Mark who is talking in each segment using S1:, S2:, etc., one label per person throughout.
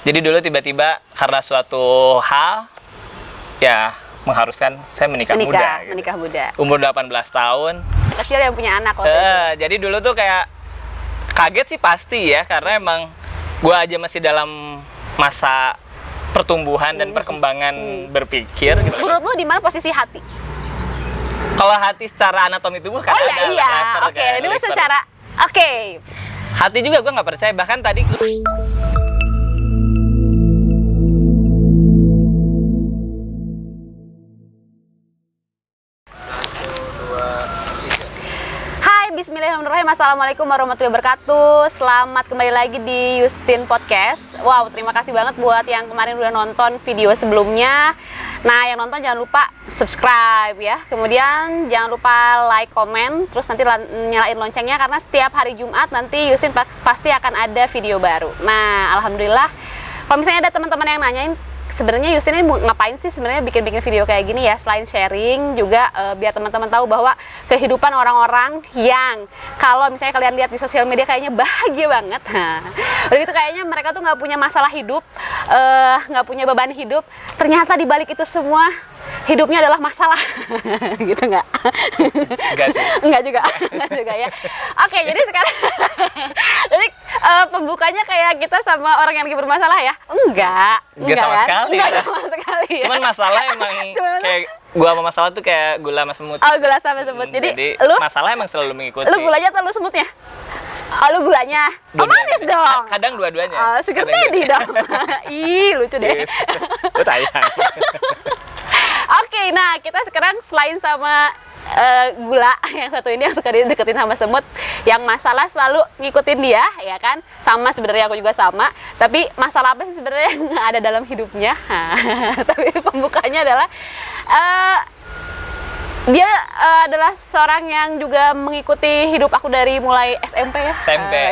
S1: Jadi dulu tiba-tiba karena suatu hal ya mengharuskan saya menikah muda. Gitu.
S2: Menikah muda.
S1: Umur 18 tahun.
S2: Kecil yang punya anak waktu itu.
S1: Jadi dulu tuh kayak kaget sih pasti ya, karena emang gue aja masih dalam masa pertumbuhan dan perkembangan berpikir. Gitu.
S2: Menurut lu di mana posisi hati?
S1: Kalau hati secara anatomi tubuh kan ada.
S2: Iya. Oke, ini secara
S1: hati juga gue nggak percaya, bahkan tadi
S2: Bismillahirrahmanirrahim. Assalamualaikum warahmatullahi wabarakatuh. Selamat kembali lagi di Justin Podcast. Wow, terima kasih banget buat yang kemarin udah nonton video sebelumnya. Nah, yang nonton jangan lupa subscribe ya. Kemudian jangan lupa like, komen, terus nanti nyalain loncengnya karena setiap hari Jumat nanti Justin pasti akan ada video baru. Nah, alhamdulillah. Kalau misalnya ada teman-teman yang nanyain, sebenarnya Justin ini ngapain sih sebenarnya bikin video kayak gini ya, selain sharing juga biar teman-teman tahu bahwa kehidupan orang-orang yang kalau misalnya kalian lihat di sosial media kayaknya bahagia banget, udah gitu kayaknya mereka tuh nggak punya masalah hidup, nggak punya beban hidup, ternyata di balik itu semua hidupnya adalah masalah. Gitu nggak? Enggak juga ya. Oke, jadi sekarang jadi pembukanya kayak kita sama orang yang lagi bermasalah ya? Enggak
S1: sama
S2: kan?
S1: sekali.
S2: Enggak sama sekali ya.
S1: Cuman masalah emang kayak gua sama masalah tuh kayak gula sama semut.
S2: Oh, gula sama semut. Jadi lu
S1: masalah emang selalu mengikuti.
S2: Lu gulanya atau lu semutnya? Oh, lu gulanya. Oh, manis dong.
S1: Kadang dua-duanya.
S2: Oh, sugar daddy dong. Ih, lucu deh.
S1: Itu tayang.
S2: Oke, nah kita sekarang selain sama gula yang satu ini yang suka dideketin sama semut, yang masalah selalu ngikutin dia, ya kan? Sama sebenarnya aku juga sama. Tapi masalah apa sih sebenarnya yang ada dalam hidupnya? Tapi pembukanya adalah dia adalah seorang yang juga mengikuti hidup aku dari mulai SMP ya.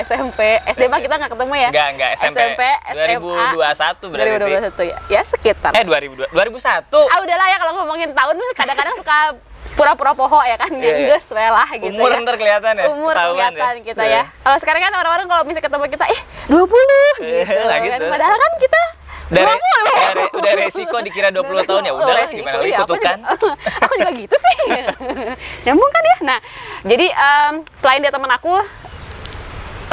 S2: SMP. SD mah kita nggak ketemu ya?
S1: Enggak. SMP, SMA. 2021 berarti.
S2: 2021 ya? Ya sekitar.
S1: 2001.
S2: Ah, udahlah ya, kalau ngomongin tahun kadang-kadang suka pura-pura poho ya kan, geus we lah gitu.
S1: Umur
S2: ya.
S1: ntar kelihatan ya.
S2: Umur kelihatan
S1: ya.
S2: kita ya. Kalau sekarang kan orang-orang kalau misalnya ketemu kita 20 gitu.
S1: Nah,
S2: kan.
S1: gitu.
S2: Padahal kan kita
S1: udah resiko dikira 20 tahun ya udah gimana lagi kutukan.
S2: Aku juga gitu sih. Nyambung kan ya. Nah, jadi selain dia teman aku,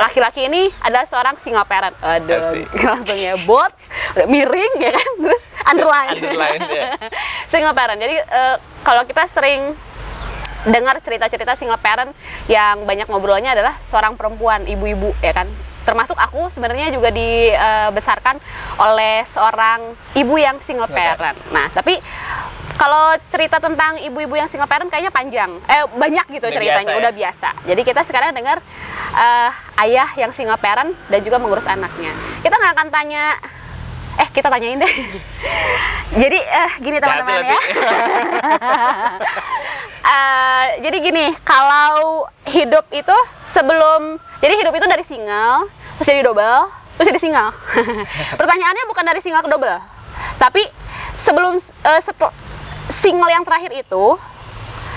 S2: laki-laki ini adalah seorang single parent. Aduh, langsung ya bot, udah miring ya kan, terus underline ya. Single parent. Jadi kalau kita sering dengar cerita-cerita single parent yang banyak ngobrolnya adalah seorang perempuan, ibu-ibu ya kan. Termasuk aku sebenarnya juga dibesarkan oleh seorang ibu yang single parent. Nah, tapi kalau cerita tentang ibu-ibu yang single parent kayaknya panjang. Banyak gitu ceritanya, udah biasa. Jadi kita sekarang dengar ayah yang single parent dan juga mengurus anaknya. Kita nggak akan tanya kita tanyain deh. Jadi gini teman-teman ya. Jadi gini, kalau hidup itu jadi hidup itu dari single, terus jadi double, terus jadi single. Pertanyaannya bukan dari single ke double, tapi sebelum single yang terakhir itu,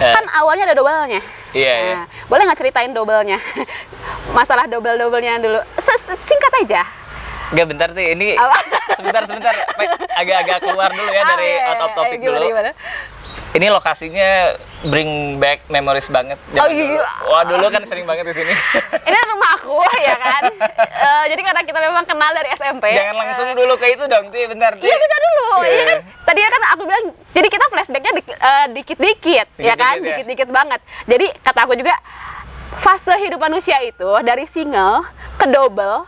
S2: kan awalnya ada double-nya.
S1: Iya.
S2: Boleh nggak ceritain double-nya? Masalah double-double-nya dulu. Singkat aja.
S1: Enggak, bentar sih, ini sebentar agak-agak keluar dulu ya dari out of topic dulu.
S2: Gimana?
S1: Ini lokasinya bring back memories banget.
S2: Iya.
S1: Wah, dulu kan sering banget di sini.
S2: Ini rumah aku ya kan. Jadi karena kita memang kenal dari SMP.
S1: Jangan langsung dulu ke itu dong, Ti, bentar.
S2: Iya, kita dulu. Iya kan. Tadi kan aku bilang, jadi kita flashbacknya dikit-dikit, ya kan, dikit-dikit banget. Jadi kata aku juga fase hidup manusia itu dari single ke double.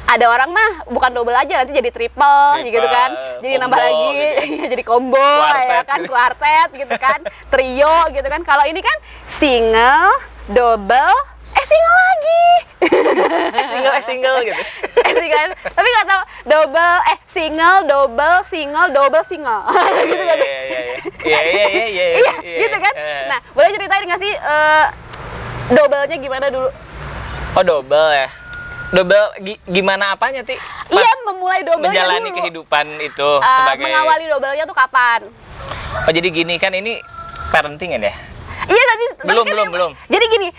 S2: Ada orang mah bukan double aja, nanti jadi triple gitu kan, jadi
S1: combo,
S2: nambah lagi gitu. Jadi combo
S1: quartet,
S2: ya kan, kuartet gitu kan, trio gitu kan. Kalau ini kan single, double, single lagi.
S1: single gitu.
S2: Single. Tapi nggak tahu double, single, double, single. Gitu kan. Iya, gitu kan. Nah, boleh ceritain nggak sih double-nya gimana dulu?
S1: Oh, double ya. Double gimana apanya, Ti?
S2: Iya, memulai double-nya
S1: menjalani
S2: dulu.
S1: Kehidupan itu sebagai
S2: mengawali double-nya tuh kapan?
S1: Oh, jadi gini kan, ini parenting ya?
S2: Iya, tadi
S1: belum.
S2: Jadi gini,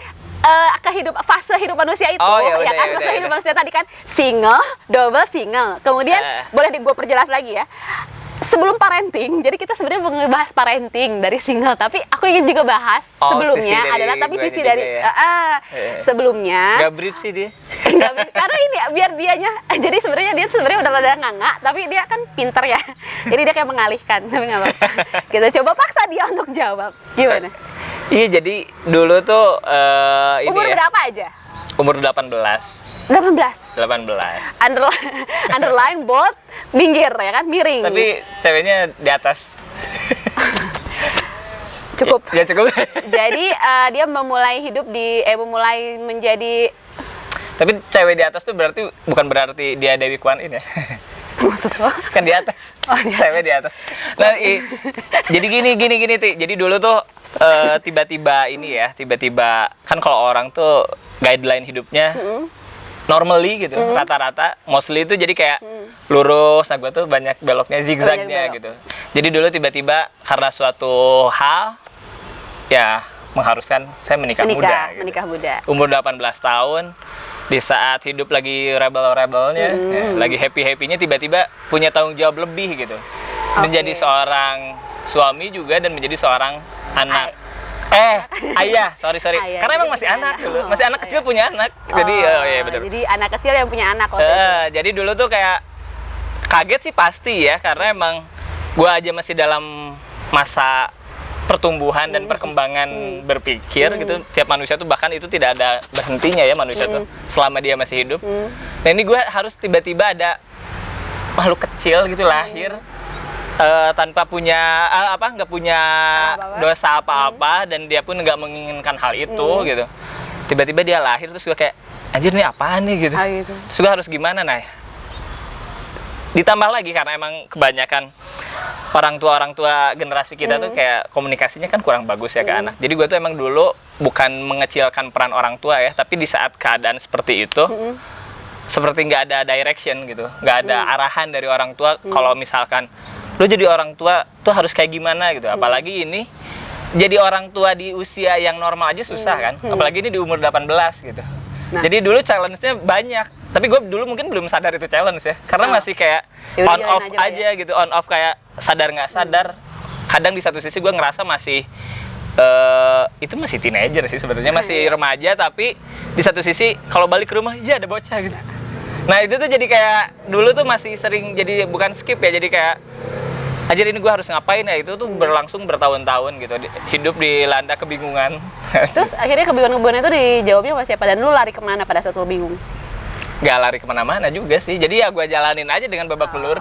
S2: fase hidup manusia itu,
S1: Oh, ya
S2: ya
S1: udah,
S2: kan?
S1: ya
S2: Fase
S1: udah,
S2: hidup
S1: udah.
S2: manusia tadi kan single, double, single. Kemudian boleh gue perjelas lagi ya. Sebelum parenting, jadi kita sebenarnya ngebahas parenting dari single, tapi aku ingin juga bahas sebelumnya
S1: sisi dari
S2: adalah tapi
S1: guanya
S2: sisi
S1: juga
S2: dari
S1: ya.
S2: sebelumnya.
S1: Gak brief sih dia.
S2: Karena ini ya, biar dianya, jadi sebenarnya dia udah rada nganga, tapi dia kan pinter ya, jadi dia kayak mengalihkan, tapi nggak apa-apa. Kita coba paksa dia untuk jawab, gimana?
S1: Iya, jadi dulu tuh ini
S2: Umur
S1: ya.
S2: berapa aja?
S1: Umur 18.
S2: 18. Underline bold, minggir ya kan, miring.
S1: Tapi ceweknya di atas.
S2: Cukup.
S1: Ya cukup.
S2: Jadi dia memulai hidup memulai menjadi
S1: Tapi cewek di atas tuh bukan berarti dia Dewi Kwan In ya.
S2: maksud lo?
S1: Kan di atas.
S2: Oh, di atas.
S1: Cewek di atas. Nah, jadi gini Ti. Jadi dulu tuh tiba-tiba kan kalau orang tuh guideline hidupnya normally gitu, rata-rata mostly itu jadi kayak lurus. Nah, gue tuh banyak beloknya, zigzagnya
S2: belok.
S1: gitu. Jadi dulu tiba-tiba karena suatu hal ya mengharuskan saya menikah muda. Gitu.
S2: Menikah muda.
S1: Umur 18 tahun, di saat hidup lagi rebel-rebelnya, ya, lagi happy-happynya, tiba-tiba punya tanggung jawab lebih gitu. Menjadi seorang suami juga dan menjadi seorang anak. Ayah, sorry.
S2: Ayah.
S1: Karena emang masih anak dulu, masih anak kecil punya anak. Jadi, iya betul.
S2: Jadi anak kecil yang punya anak waktu itu.
S1: Jadi dulu tuh kayak kaget sih pasti ya, karena emang gua aja masih dalam masa pertumbuhan dan perkembangan berpikir gitu. Tiap manusia tuh bahkan itu tidak ada berhentinya ya manusia tuh selama dia masih hidup. Nah ini gue harus tiba-tiba ada makhluk kecil gitu lahir tanpa punya nggak punya dosa apa-apa dan dia pun nggak menginginkan hal itu gitu. Tiba-tiba dia lahir terus gue kayak anjir nih apaan nih gitu.
S2: Gitu.
S1: Terus gue harus gimana ditambah lagi karena emang kebanyakan orang tua generasi kita tuh kayak komunikasinya kan kurang bagus ya ke anak. Jadi gue tuh emang dulu bukan mengecilkan peran orang tua ya, tapi di saat keadaan seperti itu seperti nggak ada direction gitu, nggak ada arahan dari orang tua. Kalau misalkan lo jadi orang tua tuh harus kayak gimana gitu, apalagi ini jadi orang tua di usia yang normal aja susah kan, apalagi ini di umur 18 gitu. Jadi dulu challenge-nya banyak, tapi gue dulu mungkin belum sadar itu challenge ya, karena masih kayak on off aja gitu, on off kayak sadar nggak sadar. Kadang di satu sisi gue ngerasa masih itu masih teenager sih sebenarnya, masih remaja, tapi di satu sisi kalau balik ke rumah ya ada bocah gitu. Nah itu tuh jadi kayak dulu tuh masih sering jadi bukan skip ya, jadi kayak anjir ini gue harus ngapain ya, itu tuh berlangsung bertahun-tahun gitu, hidup dilanda kebingungan.
S2: Terus akhirnya kebingungan itu dijawabnya sama siapa dan lu lari kemana pada saat lu bingung?
S1: Gak lari kemana-mana juga sih, jadi ya gue jalanin aja dengan babak belur.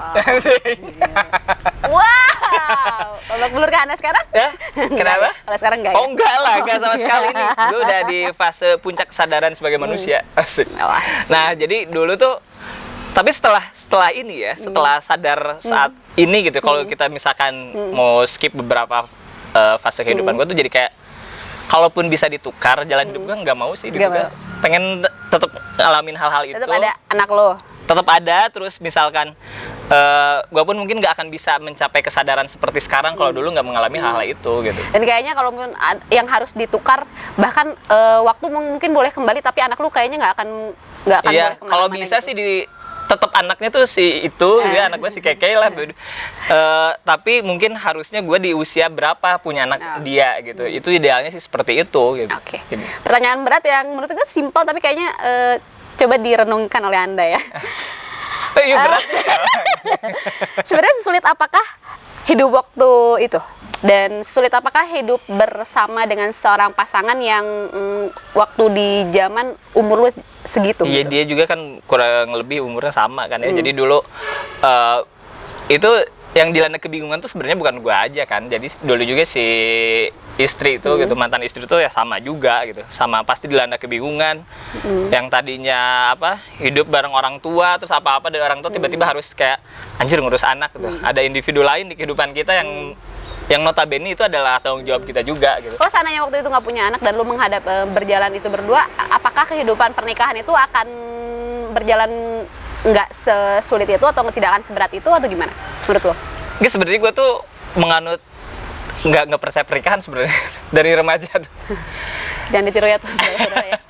S2: Wow, babak belur ke Anda sekarang?
S1: Ya, kenapa?
S2: Kalau sekarang enggak ya?
S1: Oh enggak lah, enggak sama sekali nih. Gue udah di fase puncak kesadaran sebagai manusia. Asik. Nah jadi dulu tuh, tapi setelah ini ya, setelah sadar saat ini gitu, kalau kita misalkan mau skip beberapa fase kehidupan gue tuh jadi kayak, kalaupun bisa ditukar jalan hidup gue nggak mau sih ditukar. Pengen tetap ngalamin hal-hal itu.
S2: Tetap ada anak lo.
S1: Tetap ada, terus misalkan gue pun mungkin nggak akan bisa mencapai kesadaran seperti sekarang kalau dulu nggak mengalami hal-hal itu gitu.
S2: Dan kayaknya kalau yang harus ditukar, bahkan waktu mungkin boleh kembali, tapi anak lu kayaknya nggak akan
S1: Iya,
S2: boleh kemana-mana
S1: kalau bisa
S2: gitu.
S1: sih tetap anaknya tuh si itu, ya anak gue si Keke lah. Tapi mungkin harusnya gue di usia berapa punya anak dia gitu. Itu idealnya sih seperti itu gitu.
S2: Oke. Pertanyaan berat yang menurut gue simpel, tapi kayaknya coba direnungkan oleh Anda ya.
S1: Iya berat.
S2: Sebenarnya sulit apakah hidup waktu itu? Dan sulit apakah hidup bersama dengan seorang pasangan yang waktu di zaman umur lu segitu?
S1: Iya,
S2: gitu?
S1: dia juga kan kurang lebih umurnya sama kan ya. Jadi dulu itu yang dilanda kebingungan tuh sebenarnya bukan gua aja kan. Jadi dulu juga si istri itu gitu, mantan istri itu ya sama juga gitu. Sama pasti dilanda kebingungan. Yang tadinya hidup bareng orang tua, terus apa-apa dari orang tua tiba-tiba harus kayak anjir ngurus anak gitu. Ada individu lain di kehidupan kita yang notabene itu adalah tanggung jawab kita juga gitu.
S2: Kalau seandainya waktu itu nggak punya anak dan lu menghadap berjalan itu berdua, apakah kehidupan pernikahan itu akan berjalan nggak sesulit itu atau tidak akan seberat itu atau gimana menurut lo?
S1: Nggak, sebenarnya gue tuh menganut nggak percaya pernikahan sebenarnya dari remaja tuh.
S2: Jangan ditiru ya tuh saudara-saudara ya.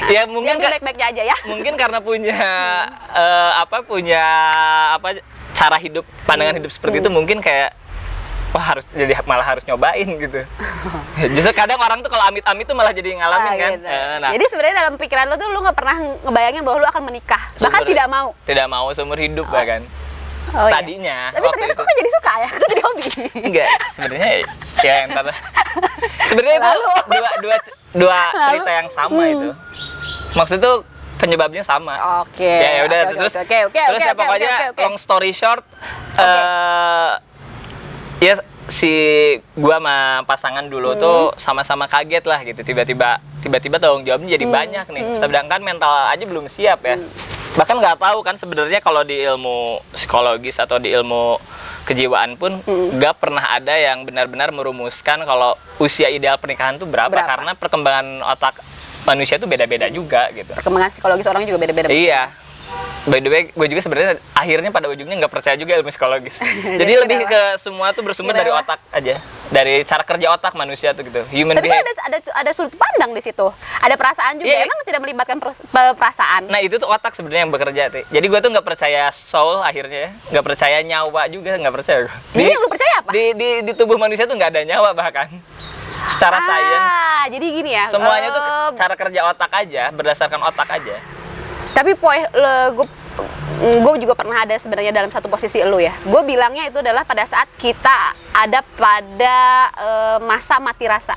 S1: Ya mungkin
S2: Yang baik-baiknya aja ya.
S1: mungkin karena punya punya cara hidup, pandangan hidup seperti itu, mungkin kayak wah malah harus nyobain gitu. Justru kadang orang tuh kalau amit-amit tuh malah jadi ngalamin kan.
S2: Gitu.
S1: Nah,
S2: Jadi sebenarnya dalam pikiran lo tuh lo nggak pernah ngebayangin bahwa lo akan menikah, bahkan tidak mau.
S1: Tidak mau seumur hidup bahkan.
S2: Oh, iya.
S1: Tadinya.
S2: Tapi
S1: waktu
S2: ternyata
S1: itu.
S2: kok jadi suka ya, kok jadi hobi.
S1: Enggak, sebenarnya ya entar. Sebenarnya itu dua cerita yang sama itu. Maksud tuh penyebabnya sama.
S2: Oke.
S1: Ya udah terus ya pokoknya long story short, ya si gua sama pasangan dulu tuh sama-sama kaget lah gitu, tiba-tiba tanggung jawabnya jadi banyak nih, sedangkan mental aja belum siap ya. Bahkan nggak tahu kan sebenarnya kalau di ilmu psikologis atau di ilmu kejiwaan pun nggak pernah ada yang benar-benar merumuskan kalau usia ideal pernikahan tuh berapa. Karena perkembangan otak manusia tuh beda-beda juga gitu.
S2: Perkembangan psikologis orang juga beda-beda.
S1: Iya. By the way, gue juga sebenarnya akhirnya pada ujungnya nggak percaya juga ilmu psikologis. Jadi lebih ke semua tuh bersumber dari otak aja, dari cara kerja otak manusia tuh gitu. Human
S2: Tapi kan
S1: behavior.
S2: ada sudut pandang di situ, ada perasaan juga.
S1: Iya.
S2: Emang tidak melibatkan perasaan.
S1: Nah itu tuh otak sebenarnya yang bekerja tuh. Jadi gue tuh nggak percaya soul akhirnya, nggak percaya nyawa juga, nggak percaya gue.
S2: Ini yang lu percaya apa?
S1: Di tubuh manusia tuh nggak ada nyawa bahkan. Secara sains.
S2: Jadi gini ya.
S1: Semuanya tuh cara kerja otak aja, berdasarkan otak aja.
S2: Tapi gue juga pernah ada sebenarnya dalam satu posisi elu ya. Gue bilangnya itu adalah pada saat kita ada pada masa mati rasa.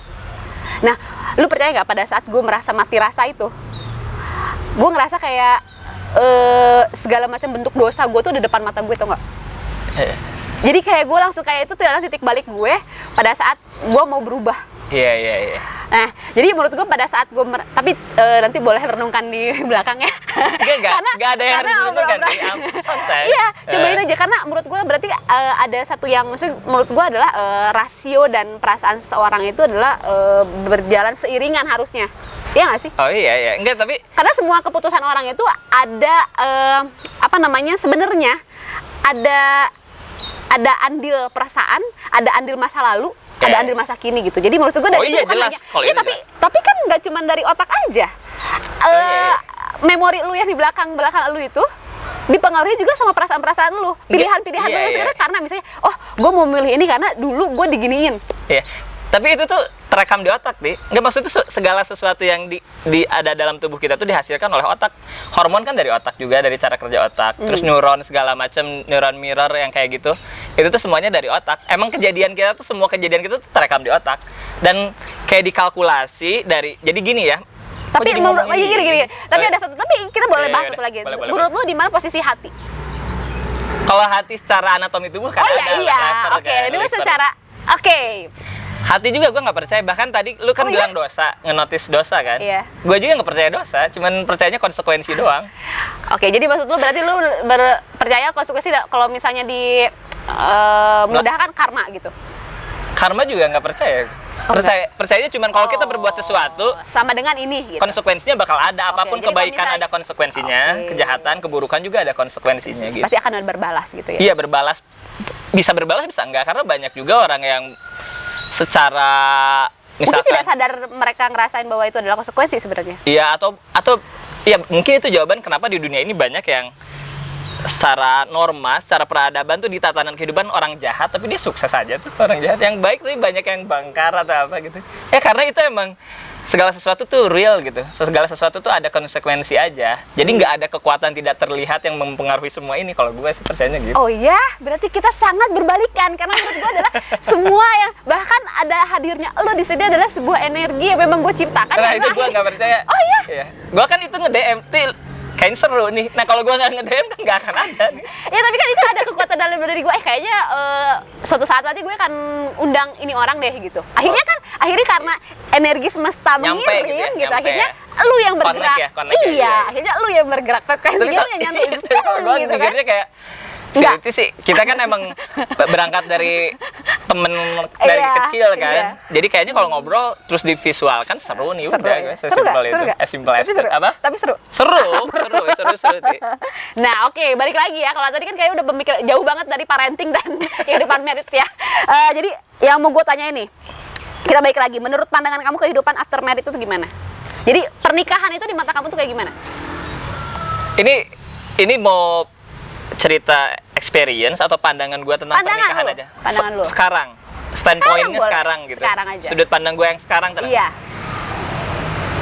S2: Nah, lu percaya nggak pada saat gue merasa mati rasa itu, gue ngerasa kayak segala macam bentuk dosa gue tuh di depan mata gue, tau nggak? Jadi kayak gue langsung kayak itu adalah titik balik gue pada saat gue mau berubah.
S1: Iya.
S2: Nah, jadi menurut gue pada saat gue tapi nanti boleh renungkan di belakang ya.
S1: Nggak ada yang harus direnungkan, santai.
S2: Iya, cobain aja karena menurut gue berarti ada satu yang menurut gue adalah rasio dan perasaan seseorang itu adalah berjalan seiringan harusnya. Iya nggak sih?
S1: Oh iya, enggak tapi
S2: Karena semua keputusan orang itu ada sebenarnya ada andil perasaan, ada andil masa lalu, ada andil masa kini gitu. Jadi menurut gue dari itu bukan
S1: jelas.
S2: hanya
S1: Iya,
S2: tapi kan nggak cuma dari otak aja. Memori lu yang di belakang lu itu dipengaruhi juga sama perasaan-perasaan lu, pilihan-pilihan lu yang sebenarnya karena misalnya, oh gue mau milih ini karena dulu gue diginiin.
S1: Iya. Tapi itu tuh terekam di otak, Di. Nggak, maksud itu segala sesuatu yang ada dalam tubuh kita tuh dihasilkan oleh otak. Hormon kan dari otak juga, dari cara kerja otak. Terus neuron segala macam, neuron mirror yang kayak gitu. Itu tuh semuanya dari otak. Emang semua kejadian kita tuh terekam di otak. Dan kayak dikalkulasi dari, jadi gini ya.
S2: Tapi gini. Tapi ada satu, tapi kita boleh bahas satu lagi.
S1: Boleh.
S2: Menurut lu di mana posisi hati?
S1: Kalau hati secara anatomi tubuh kan ada
S2: Iya.
S1: lever,
S2: Oke,
S1: kan,
S2: ini
S1: liver.
S2: secara
S1: Hati juga gue nggak percaya, bahkan tadi lu kan bilang dosa, ngenotis dosa kan?
S2: Iya.
S1: Gue juga nggak percaya dosa, cuman percayanya konsekuensi doang.
S2: Oke, jadi maksud lu berarti lu percaya konsekuensi kalau misalnya mudahkan karma gitu.
S1: Karma juga nggak percaya. Percayanya cuman kalau kita berbuat sesuatu
S2: sama dengan ini gitu.
S1: konsekuensinya bakal ada, apapun
S2: jadi
S1: kebaikan
S2: kalau
S1: ada konsekuensinya, kejahatan, keburukan juga ada konsekuensinya gitu.
S2: Pasti akan berbalas gitu ya.
S1: Iya, bisa berbalas bisa enggak, karena banyak juga orang yang secara
S2: Mungkin
S1: misalkan
S2: tidak sadar mereka ngerasain bahwa itu adalah konsekuensi sebenarnya.
S1: iya atau ya mungkin itu jawaban kenapa di dunia ini banyak yang secara norma, secara peradaban tuh di tatanan kehidupan orang jahat tapi dia sukses aja tuh, orang jahat. Yang baik tuh banyak yang bangkar atau apa gitu. Ya karena itu emang segala sesuatu tuh real gitu. Segala sesuatu tuh ada konsekuensi aja. Jadi nggak ada kekuatan tidak terlihat yang mempengaruhi semua ini, kalau gue sih percayanya gitu.
S2: Oh iya, berarti kita sangat berbalikan karena menurut gue adalah semua yang bahkan ada hadirnya lo di sini adalah sebuah energi yang memang gue ciptakan.
S1: Nah itu gue nggak percaya.
S2: Oh iya.
S1: Gue kan itu nge-DM kayaknya seru nih. Nah kalau gue nggak nge-DM kan nggak akan ada nih.
S2: Ya tapi kan itu ada kekuatan dalam diri gue. Kayaknya suatu saat nanti gue akan undang ini orang deh gitu. Akhirnya karena energi semesta mengirim gitu. Akhirnya lu yang bergerak. Akhirnya lu yang bergerak. Frekuensinya lu yang nyantui
S1: gitu kan. Mikirnya kayak itu sih, kita kan emang berangkat dari temen dari kecil kan. Jadi kayaknya kalau ngobrol terus divisualkan seru nih, udah sesimpel itu. Simpel as apa?
S2: Tapi seru.
S1: Seru.
S2: Nah, oke, balik lagi ya. Kalau tadi kan kayak udah memikir jauh banget dari parenting dan kehidupan merit ya. Jadi yang mau gue tanya ini, kita balik lagi. Menurut pandangan kamu kehidupan after merit itu gimana? Jadi pernikahan itu di mata kamu tuh kayak gimana?
S1: Ini mau cerita experience atau pandangan gue tentang
S2: Pandangan
S1: pernikahan
S2: lu,
S1: aja.
S2: pandangan lu.
S1: Sekarang, standpointnya
S2: boleh.
S1: sekarang gitu.
S2: Sekarang aja.
S1: Sudut pandang gue yang sekarang tenang.
S2: Iya.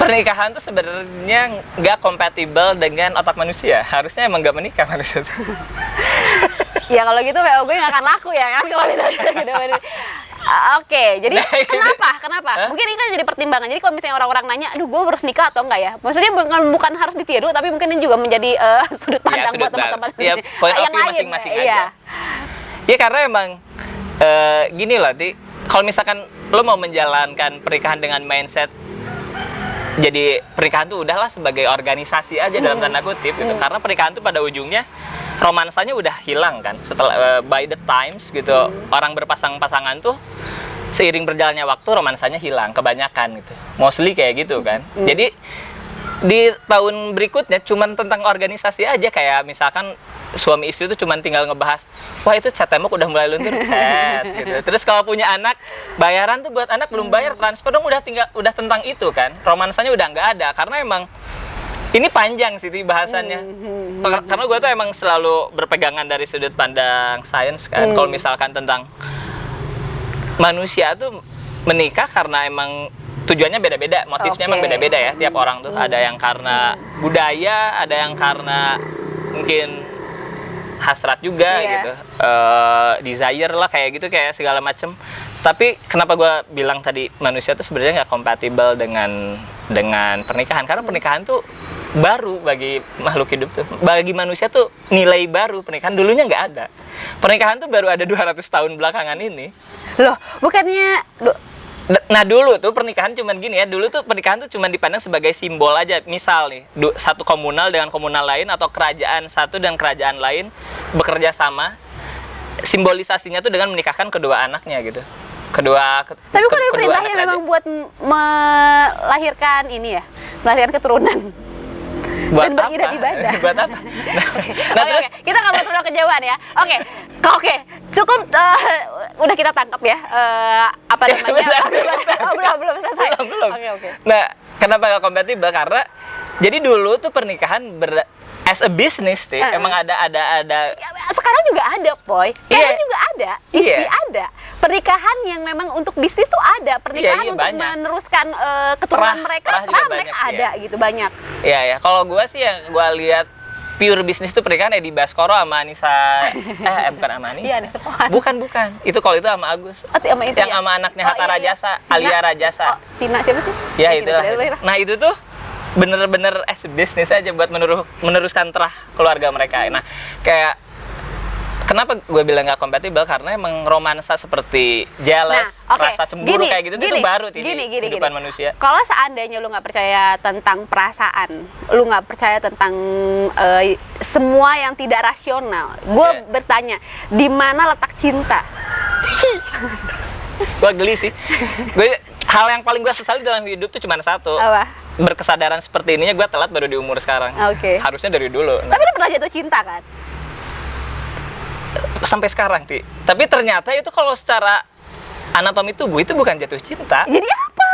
S1: Pernikahan tuh sebenarnya nggak kompatibel dengan otak manusia. Harusnya emang nggak menikah manusia tuh.
S2: Ya kalau gitu WO gue nggak akan laku ya kan kalau misalnya Oke, jadi
S1: Nah,
S2: kenapa?
S1: Hah?
S2: Mungkin ini kan jadi pertimbangan. Jadi kalau misalnya orang-orang nanya, aduh gue harus nikah atau enggak ya? Maksudnya bukan harus ditiru, tapi mungkin ini juga menjadi sudut pandang buat teman-teman
S1: Ya, point of
S2: yang
S1: view
S2: lain.
S1: masing-masing
S2: Iya.
S1: aja. Ya karena emang gini loh, Ti. Kalau misalkan lo mau menjalankan pernikahan dengan mindset jadi pernikahan tuh udahlah sebagai organisasi aja dalam tanda kutip gitu. Karena pernikahan tuh pada ujungnya romansanya udah hilang kan setelah by the times gitu. Orang berpasang-pasangan tuh seiring berjalannya waktu romansanya hilang kebanyakan gitu. Mostly kayak gitu kan. Jadi di tahun berikutnya cuman tentang organisasi aja, kayak misalkan suami istri tuh cuman tinggal ngebahas, wah itu chat tembok udah mulai luntur, chat gitu. Terus kalau punya anak, bayaran tuh buat anak belum bayar, transfer dong, udah tentang itu kan. Romansanya udah nggak ada karena emang ini panjang sih bahasannya. Karena gue tuh emang selalu berpegangan dari sudut pandang sains kan. Kalau misalkan tentang manusia tuh menikah karena emang tujuannya beda-beda, motifnya emang beda-beda ya tiap orang tuh. Ada yang karena budaya, ada yang karena mungkin hasrat juga gitu, desire lah kayak gitu, kayak segala macem. Tapi kenapa gue bilang tadi manusia tuh sebenarnya nggak kompatibel dengan pernikahan, karena pernikahan tuh baru bagi makhluk hidup tuh, bagi manusia tuh nilai baru. Pernikahan dulunya nggak ada, pernikahan tuh baru ada 200 tahun belakangan ini.
S2: Loh, bukannya
S1: Nah dulu tuh pernikahan cuman gini ya, dulu tuh pernikahan tuh cuman dipandang sebagai simbol aja. Misal nih, satu komunal dengan komunal lain atau kerajaan satu dan kerajaan lain bekerja sama, simbolisasinya tuh dengan menikahkan kedua anaknya gitu.
S2: Tapi kok ada perintahnya memang buat melahirkan ini ya, melahirkan keturunan.
S1: Buat
S2: dan beribadah ibadah.
S1: Buat apa?
S2: Nah, terus kita nggak mau terlalu kejauhan ya. Oke, cukup udah kita tangkap ya. Apa namanya? Belum selesai.
S1: Belum.
S2: Oke.
S1: Nah, kenapa nggak kompatibel? Karena jadi dulu tuh pernikahan as a business sih, emang ada.
S2: Ya, sekarang juga ada, Poy. Sekarang juga ada. Istri ada. Pernikahan yang memang untuk bisnis tuh ada. Pernikahan untuk
S1: banyak.
S2: meneruskan keturunan mereka, mereka ada gitu banyak.
S1: Iya ya. Kalau gue sih yang gue lihat pure bisnis tuh pernikahan ya di Baskoro sama Anissa. Bukan sama Anissa.
S2: Iya, Anissa Pohan.
S1: Bukan. Itu kalau itu sama Agus.
S2: Sama itu
S1: yang
S2: ya?
S1: sama anaknya Hatta Rajasa, Alia Rajasa.
S2: Tina siapa sih?
S1: Ya itu. Nah itu tuh bener-bener bisnis aja buat meneruskan terah keluarga mereka. Nah kayak kenapa gue bilang nggak kompatibel, karena emang romansa seperti jealous, rasa cemburu kayak gitu tuh baru di kehidupan manusia.
S2: Kalau seandainya lu nggak percaya tentang perasaan, lu nggak percaya tentang semua yang tidak rasional, gue bertanya, di mana letak cinta?
S1: Gue geli sih. Hal yang paling gue sesali dalam hidup tuh cuma satu.
S2: Apa?
S1: Berkesadaran seperti ininya gue telat baru di umur sekarang. Harusnya dari dulu.
S2: Tapi lu pernah jatuh cinta kan?
S1: Sampai sekarang, Ti. Tapi ternyata itu kalau secara anatomi tubuh itu bukan jatuh cinta.
S2: Jadi apa?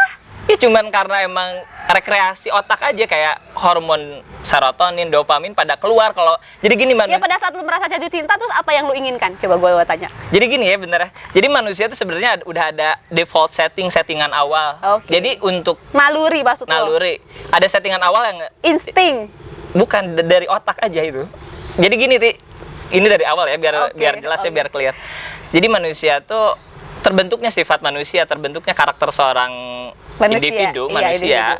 S1: Ya cuman karena emang rekreasi otak aja, kayak hormon serotonin, dopamin pada keluar. Kalau jadi gini
S2: Ya pada saat lu merasa jatuh cinta terus apa yang lu inginkan? Coba gue tanya.
S1: Jadi gini ya, bener ya. Jadi manusia tuh sebenarnya udah ada default settingan awal. Jadi untuk
S2: naluri maksudnya.
S1: Naluri. Ada settingan awal yang
S2: insting.
S1: Bukan dari otak aja itu. Jadi gini, Ti. Ini dari awal ya, biar jelas ya, biar clear. Jadi manusia tuh terbentuknya sifat manusia, terbentuknya karakter seorang individu manusia.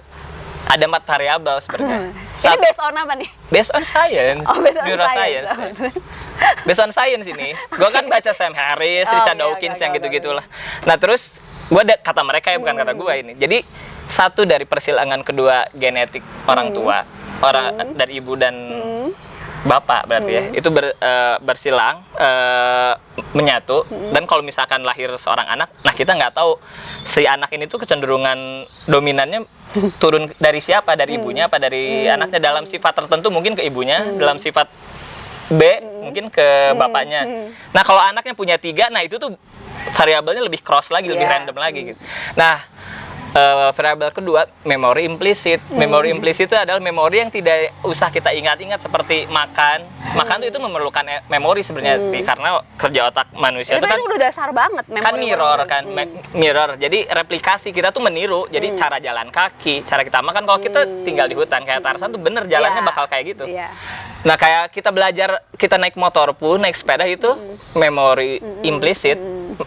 S1: Ada 4 variabel sebenarnya.
S2: Ini based on apa nih?
S1: Based on science, neuroscience. Based on science ini. Gue kan baca Sam Harris, Richard Dawkins yang gitu-gitulah. Nah terus gue kata mereka ya, bukan kata gue ini. Jadi satu dari persilangan kedua genetik orang tua, orang dari ibu dan bapak berarti ya, itu bersilang, menyatu. Dan kalau misalkan lahir seorang anak, nah kita nggak tahu si anak ini tuh kecenderungan dominannya turun dari siapa, dari ibunya apa dari anaknya. Dalam sifat tertentu mungkin ke ibunya, dalam sifat B mungkin ke bapaknya. Nah kalau anaknya punya 3, nah itu tuh variabelnya lebih cross lagi, lebih random lagi gitu. Nah variabel kedua, memori implisit. Memori implisit itu adalah memori yang tidak usah kita ingat-ingat, seperti makan. Makan itu memerlukan memori sebenarnya, karena kerja otak manusia
S2: Itu
S1: itu kan
S2: udah dasar banget memori.
S1: kan mirror kan, mirror. Jadi replikasi kita tuh meniru. Jadi cara jalan kaki, cara kita makan, kalau kita tinggal di hutan kayak Tarzan tuh bener jalannya
S2: Iya.
S1: bakal kayak gitu.
S2: Iya.
S1: Nah, kayak kita belajar, kita naik motor pun, naik sepeda itu memori implisit.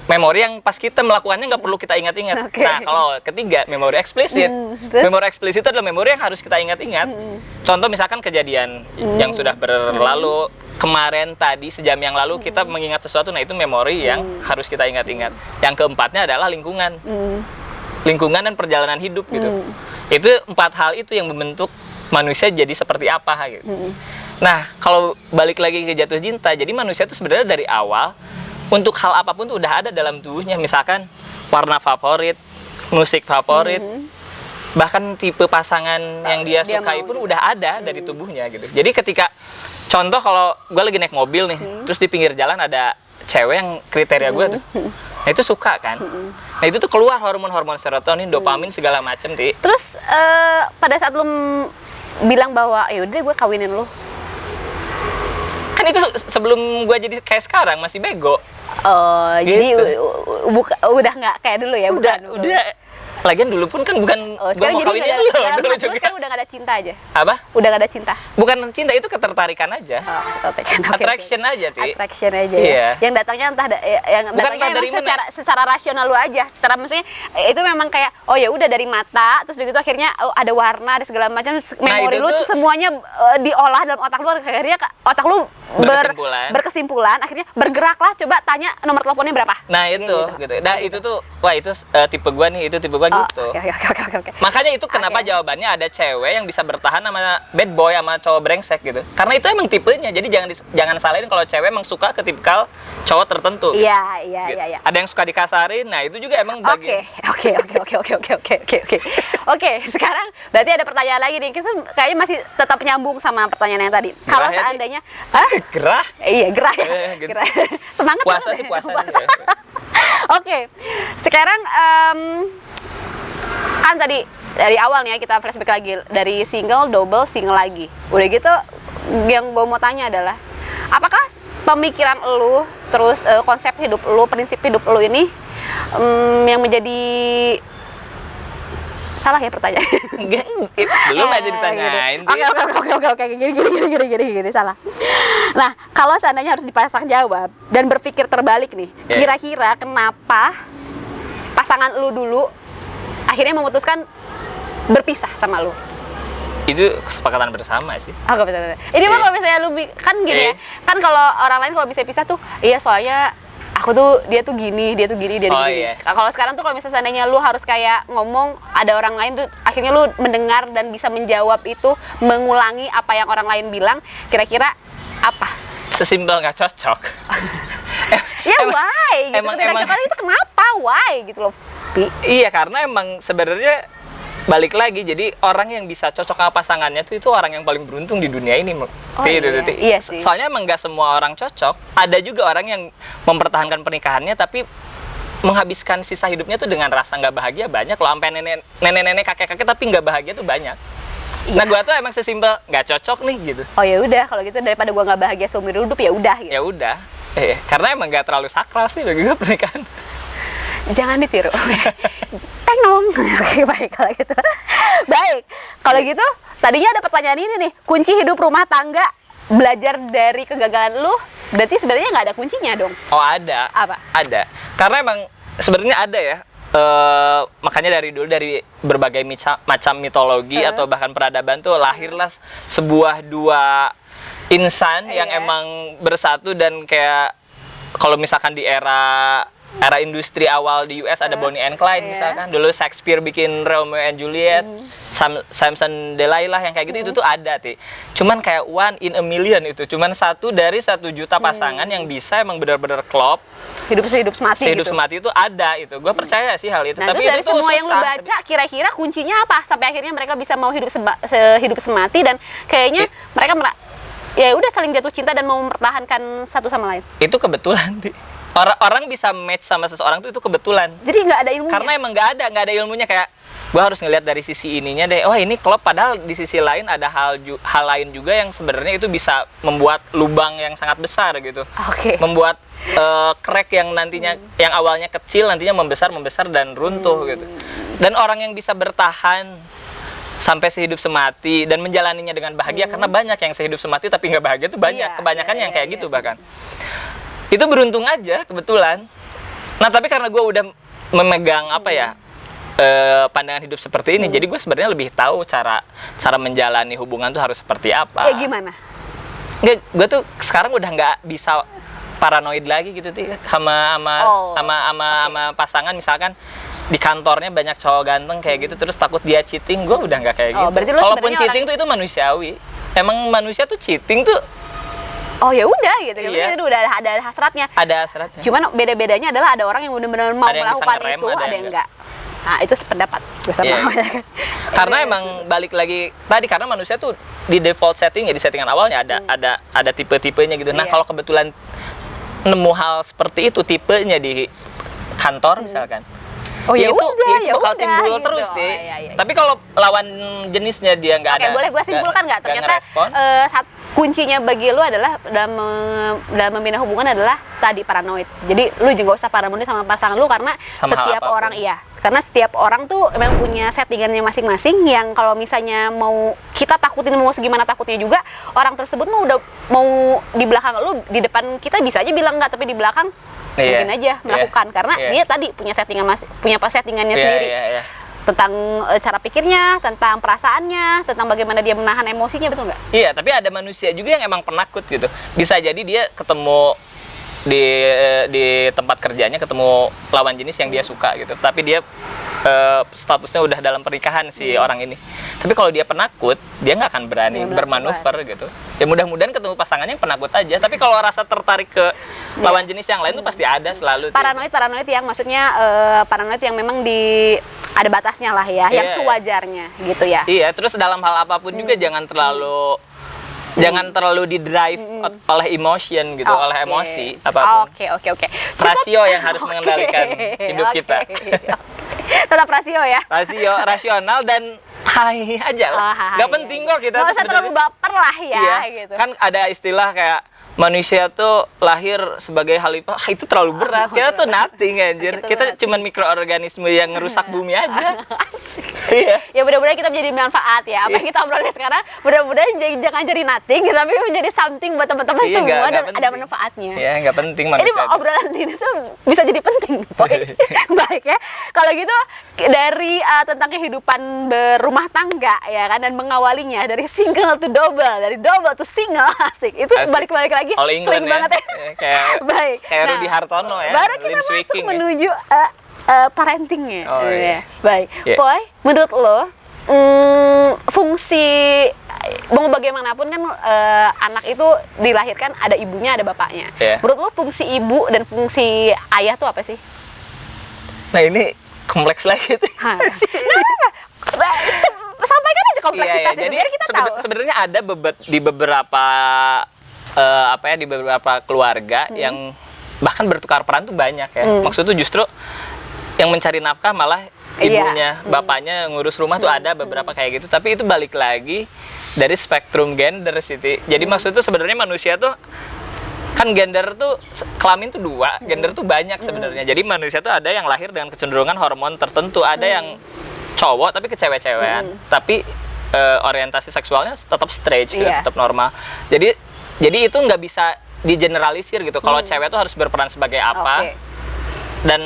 S1: Memori yang pas kita melakukannya nggak perlu kita ingat-ingat.
S2: Oke.
S1: Nah, kalau ketiga, memori eksplisit.
S2: Terus?
S1: Memori eksplisit itu adalah memori yang harus kita ingat-ingat. Contoh misalkan kejadian yang sudah berlalu, kemarin, tadi, sejam yang lalu kita mengingat sesuatu, nah itu memori yang harus kita ingat-ingat. Yang keempatnya adalah lingkungan. Lingkungan dan perjalanan hidup gitu. Itu 4 hal itu yang membentuk manusia jadi seperti apa gitu. Nah, kalau balik lagi ke jatuh cinta, jadi manusia itu sebenarnya dari awal untuk hal apapun tuh udah ada dalam tubuhnya. Misalkan warna favorit, musik favorit, bahkan tipe pasangan yang dia sukai pun udah ada dari tubuhnya gitu. Jadi ketika contoh, kalau gue lagi naik mobil nih, terus di pinggir jalan ada cewek yang kriteria gue tuh, nah itu suka kan. Nah itu tuh keluar hormon-hormon serotonin, dopamin, segala macem, Ti.
S2: Terus pada saat lu bilang bahwa ya udah gue kawinin lu,
S1: Kan itu sebelum gue jadi kayak sekarang masih bego.
S2: jadi
S1: Gitu.
S2: udah nggak kayak dulu ya?
S1: Udah. Lagian dulu pun kan bukan gua
S2: Sekarang
S1: mau
S2: jadi
S1: kawinin
S2: nggak
S1: lu
S2: ada,
S1: dulu
S2: sekarang,
S1: juga.
S2: sekarang udah nggak ada cinta aja.
S1: Apa?
S2: Udah nggak ada cinta.
S1: Bukan cinta, itu ketertarikan aja.
S2: Oke.
S1: Attraction aja, Ti.
S2: Attraction aja
S1: Iya.
S2: ya. Yang datangnya entah yang
S1: Bukan
S2: datangnya
S1: entah dari
S2: emang
S1: mana.
S2: secara rasional lu aja. Secara maksudnya itu memang kayak oh ya udah dari mata, terus begitu akhirnya ada warna, ada segala macam, memori
S1: itu
S2: lu
S1: tuh
S2: tuh semuanya diolah dalam otak lu, akhirnya otak lu berkesimpulan, akhirnya bergeraklah, coba tanya nomor teleponnya berapa.
S1: Nah itu gitu. Nah itu tuh, wah itu tipe gua nih, itu tipe gua gitu.
S2: Oke.
S1: Makanya itu kenapa
S2: Oke.
S1: jawabannya ada cewek yang bisa bertahan sama bad boy, sama cowok brengsek gitu. Karena itu emang tipenya. Jadi jangan salahin kalau cewek emang suka ke tipikal cowok tertentu. Gitu.
S2: Iya.
S1: Ada yang suka dikasarin. Nah, itu juga emang
S2: Oke. Oke, sekarang berarti ada pertanyaan lagi nih. Kayaknya masih tetap nyambung sama pertanyaan yang tadi. Kalau
S1: Gerah ya, Ti?
S2: seandainya, hah?
S1: gerah.
S2: Iya, gerah ya.
S1: Gitu.
S2: Gerah. Semangat
S1: Puasa
S2: banget
S1: sih,
S2: ya.
S1: puasa.
S2: Oke. Sekarang kan tadi dari awal nih ya, kita flashback lagi dari single, double, single lagi. Udah gitu, yang gue mau tanya adalah apakah pemikiran lu, terus konsep hidup lu, prinsip hidup lu ini yang menjadi salah ya pertanyaan?
S1: Belum aja ditanyain.
S2: Oke, gini, salah. Nah, kalau seandainya harus dipasang jawab dan berpikir terbalik nih, kira-kira kenapa pasangan lu dulu akhirnya memutuskan berpisah sama lu?
S1: Itu kesepakatan bersama sih.
S2: Betul. Ini mah kalau misalnya lu kan gini ya, kan kalau orang lain kalau bisa pisah tuh, iya soalnya aku tuh dia tuh gini.
S1: Iya.
S2: Kalau sekarang tuh kalau misalnya seandainya lu harus kayak ngomong, ada orang lain tuh akhirnya lu mendengar dan bisa menjawab itu, mengulangi apa yang orang lain bilang, kira-kira apa?
S1: Sesimpel nggak cocok.
S2: Ya why? Gitu.
S1: Emang
S2: itu kenapa? Why? Gitu loh. Pi.
S1: Iya, karena emang sebenarnya balik lagi, jadi orang yang bisa cocok sama pasangannya tuh itu orang yang paling beruntung di dunia ini.
S2: Iya sih.
S1: Soalnya emang nggak semua orang cocok. Ada juga orang yang mempertahankan pernikahannya tapi menghabiskan sisa hidupnya tuh dengan rasa nggak bahagia, banyak loh. Sampai nenek-nenek, kakek-kakek tapi nggak bahagia tuh banyak.
S2: Iya.
S1: Nah, gua tuh emang sesimpel nggak cocok nih gitu.
S2: Oh ya udah, kalau gitu daripada gua nggak bahagia seumur hidup ya udah gitu.
S1: Ya udah. Karena emang nggak terlalu sakral sih bagi gua pernikahan.
S2: Jangan ditiru. Tenong. Oke, baik kalau gitu. Baik. Kalau gitu, tadinya ada pertanyaan ini nih. Kunci hidup rumah tangga, belajar dari kegagalan lu, berarti sebenarnya nggak ada kuncinya dong.
S1: Oh, ada.
S2: Apa?
S1: Ada. Karena emang sebenarnya ada ya. Makanya dari dulu, dari berbagai macam mitologi atau bahkan peradaban tuh lahirlah sebuah dua insan yang emang bersatu. Dan kayak kalau misalkan di era industri awal di US ada Bonnie and Clyde misalkan. Dulu Shakespeare bikin Romeo and Juliet, Samson Delilah yang kayak gitu, itu tuh ada, Ti. Cuman kayak one in a million itu. Cuman 1 dari 1 juta pasangan yang bisa emang benar-benar klop.
S2: Hidup semati gitu.
S1: Semati itu ada itu. Gue percaya sih hal itu.
S2: Nah,
S1: Tapi
S2: terus dari
S1: itu tuh
S2: semua yang lu
S1: susah.
S2: baca, kira-kira kuncinya apa? Sampai akhirnya mereka bisa mau hidup sehidup semati dan kayaknya mereka ya udah saling jatuh cinta dan mau mempertahankan satu sama lain.
S1: Itu kebetulan, Ti. Orang bisa match sama seseorang tuh itu kebetulan.
S2: Jadi nggak ada ilmunya.
S1: Karena emang nggak ada ilmunya. Kayak gue harus ngelihat dari sisi ininya deh. Oh ini klop, padahal di sisi lain ada hal lain juga yang sebenarnya itu bisa membuat lubang yang sangat besar gitu.
S2: Oke.
S1: Membuat crack yang nantinya yang awalnya kecil nantinya membesar dan runtuh gitu. Dan orang yang bisa bertahan sampai sehidup semati dan menjalaninya dengan bahagia, karena banyak yang sehidup semati tapi nggak bahagia tuh banyak. Kebanyakan yang kayak gitu bahkan. Itu beruntung aja kebetulan. Nah tapi karena gue udah memegang pandangan hidup seperti ini, jadi gue sebenarnya lebih tahu cara menjalani hubungan tuh harus seperti apa.
S2: Ya gimana?
S1: Nggak, gue tuh sekarang udah nggak bisa paranoid lagi gitu sama pasangan. Misalkan di kantornya banyak cowok ganteng kayak gitu, terus takut dia cheating, gue udah nggak kayak gitu. Kalaupun cheating tuh itu manusiawi. Emang manusia tuh cheating tuh.
S2: Oh ya udah gitu,
S1: Iya.
S2: itu udah ada hasratnya.
S1: Ada hasratnya.
S2: Cuman beda-bedanya adalah ada orang yang benar-benar mau
S1: Ada yang bisa
S2: melakukan
S1: ngerem,
S2: itu, ada yang enggak. Nah, itu sependapat bersama.
S1: Iya. Karena emang balik lagi tadi, karena manusia tuh di default setting ya, di settingan awalnya ada tipe-tipenya gitu. Nah,
S2: Iya.
S1: kalau kebetulan nemu hal seperti itu tipenya di kantor misalkan.
S2: Oh ya
S1: itu
S2: udah,
S1: bakal timbul
S2: gitu.
S1: terus deh.
S2: Iya.
S1: Tapi kalau lawan jenisnya dia nggak ada.
S2: Oke, boleh gue simpulkan nggak? Ternyata
S1: ngerespon.
S2: kuncinya bagi lu adalah dalam membina hubungan adalah tadi paranoid. Jadi lu juga usah paranoid sama pasangan lu, karena
S1: Sama hal
S2: setiap
S1: apapun.
S2: orang karena setiap orang tuh memang punya settingannya masing-masing, yang kalau misalnya mau kita takutin, mau segimana takutnya juga, orang tersebut mau udah mau di belakang lu, di depan kita bisa aja bilang enggak, tapi di belakang mungkin aja melakukan karena dia tadi punya settingannya sendiri. Tentang cara pikirnya, tentang perasaannya, tentang bagaimana dia menahan emosinya, betul nggak?
S1: Iya, tapi ada manusia juga yang emang penakut gitu. Bisa jadi dia ketemu di tempat kerjanya, ketemu lawan jenis yang dia suka gitu, tapi dia statusnya udah dalam pernikahan si orang ini. Tapi kalau dia penakut, dia nggak akan berani bermanuver gitu. Ya mudah-mudahan ketemu pasangannya yang penakut aja. Tapi kalau rasa tertarik ke lawan jenis yang lain tuh pasti ada selalu.
S2: Paranoid yang maksudnya paranoid yang memang ada batasnya lah ya, yang sewajarnya gitu ya.
S1: Iya, terus dalam hal apapun juga jangan terlalu di-drive oleh emotion gitu, oleh emosi apapun.
S2: Oke.
S1: Rasio yang harus mengendalikan hidup kita.
S2: Tetap rasio ya.
S1: Rasional dan hai aja lah. Gak penting kok kita
S2: nggak usah terlalu baper lah ya, gitu.
S1: Kan ada istilah kayak manusia tuh lahir sebagai khalifah, itu terlalu berat. Kita tuh nothing anjir. Kita cuman mikroorganisme yang ngerusak bumi aja. Iya.
S2: Ya mudah-mudahan kita menjadi manfaat ya. Apa yang kita obrolin sekarang, mudah-mudahan jangan jadi nothing, tapi menjadi something buat teman-teman semua, dan ada manfaatnya.
S1: Iya, nggak penting manusia.
S2: Ini obrolan ini tuh bisa jadi penting, Boy. Baik ya. Kalau gitu dari tentang kehidupan berumah tangga ya kan, dan mengawalinya dari single to double, dari double to single, asik. Itu balik-balik lagi
S1: All England
S2: sering banget ya.
S1: Kayak Rudy Hartono ya.
S2: Baru kita masuk menuju parentingnya.
S1: Iya.
S2: Baik. Boy, menurut lo fungsi mau bagaimanapun kan anak itu dilahirkan ada ibunya, ada bapaknya. Menurut lo fungsi ibu dan fungsi ayah tuh apa sih?
S1: Nah, ini kompleks lagi tuh.
S2: Sampaikan aja kompleksitasnya,
S1: jadi
S2: biar kita tahu.
S1: Sebenarnya ada di beberapa di beberapa keluarga yang bahkan bertukar peran tuh banyak ya. Maksud tuh justru yang mencari nafkah malah ibunya, bapaknya ngurus rumah tuh ada beberapa kayak gitu. Tapi itu balik lagi dari spektrum gender Siti. Jadi maksud tuh sebenarnya manusia tuh kan gender tuh, kelamin tuh dua, gender tuh banyak sebenarnya. Jadi manusia tuh ada yang lahir dengan kecenderungan hormon tertentu, ada yang cowok tapi kecewek-cewekan, tapi orientasi seksualnya tetap straight gitu, tetap normal. Jadi itu nggak bisa digeneralisir gitu. Kalau cewek tuh harus berperan sebagai apa, dan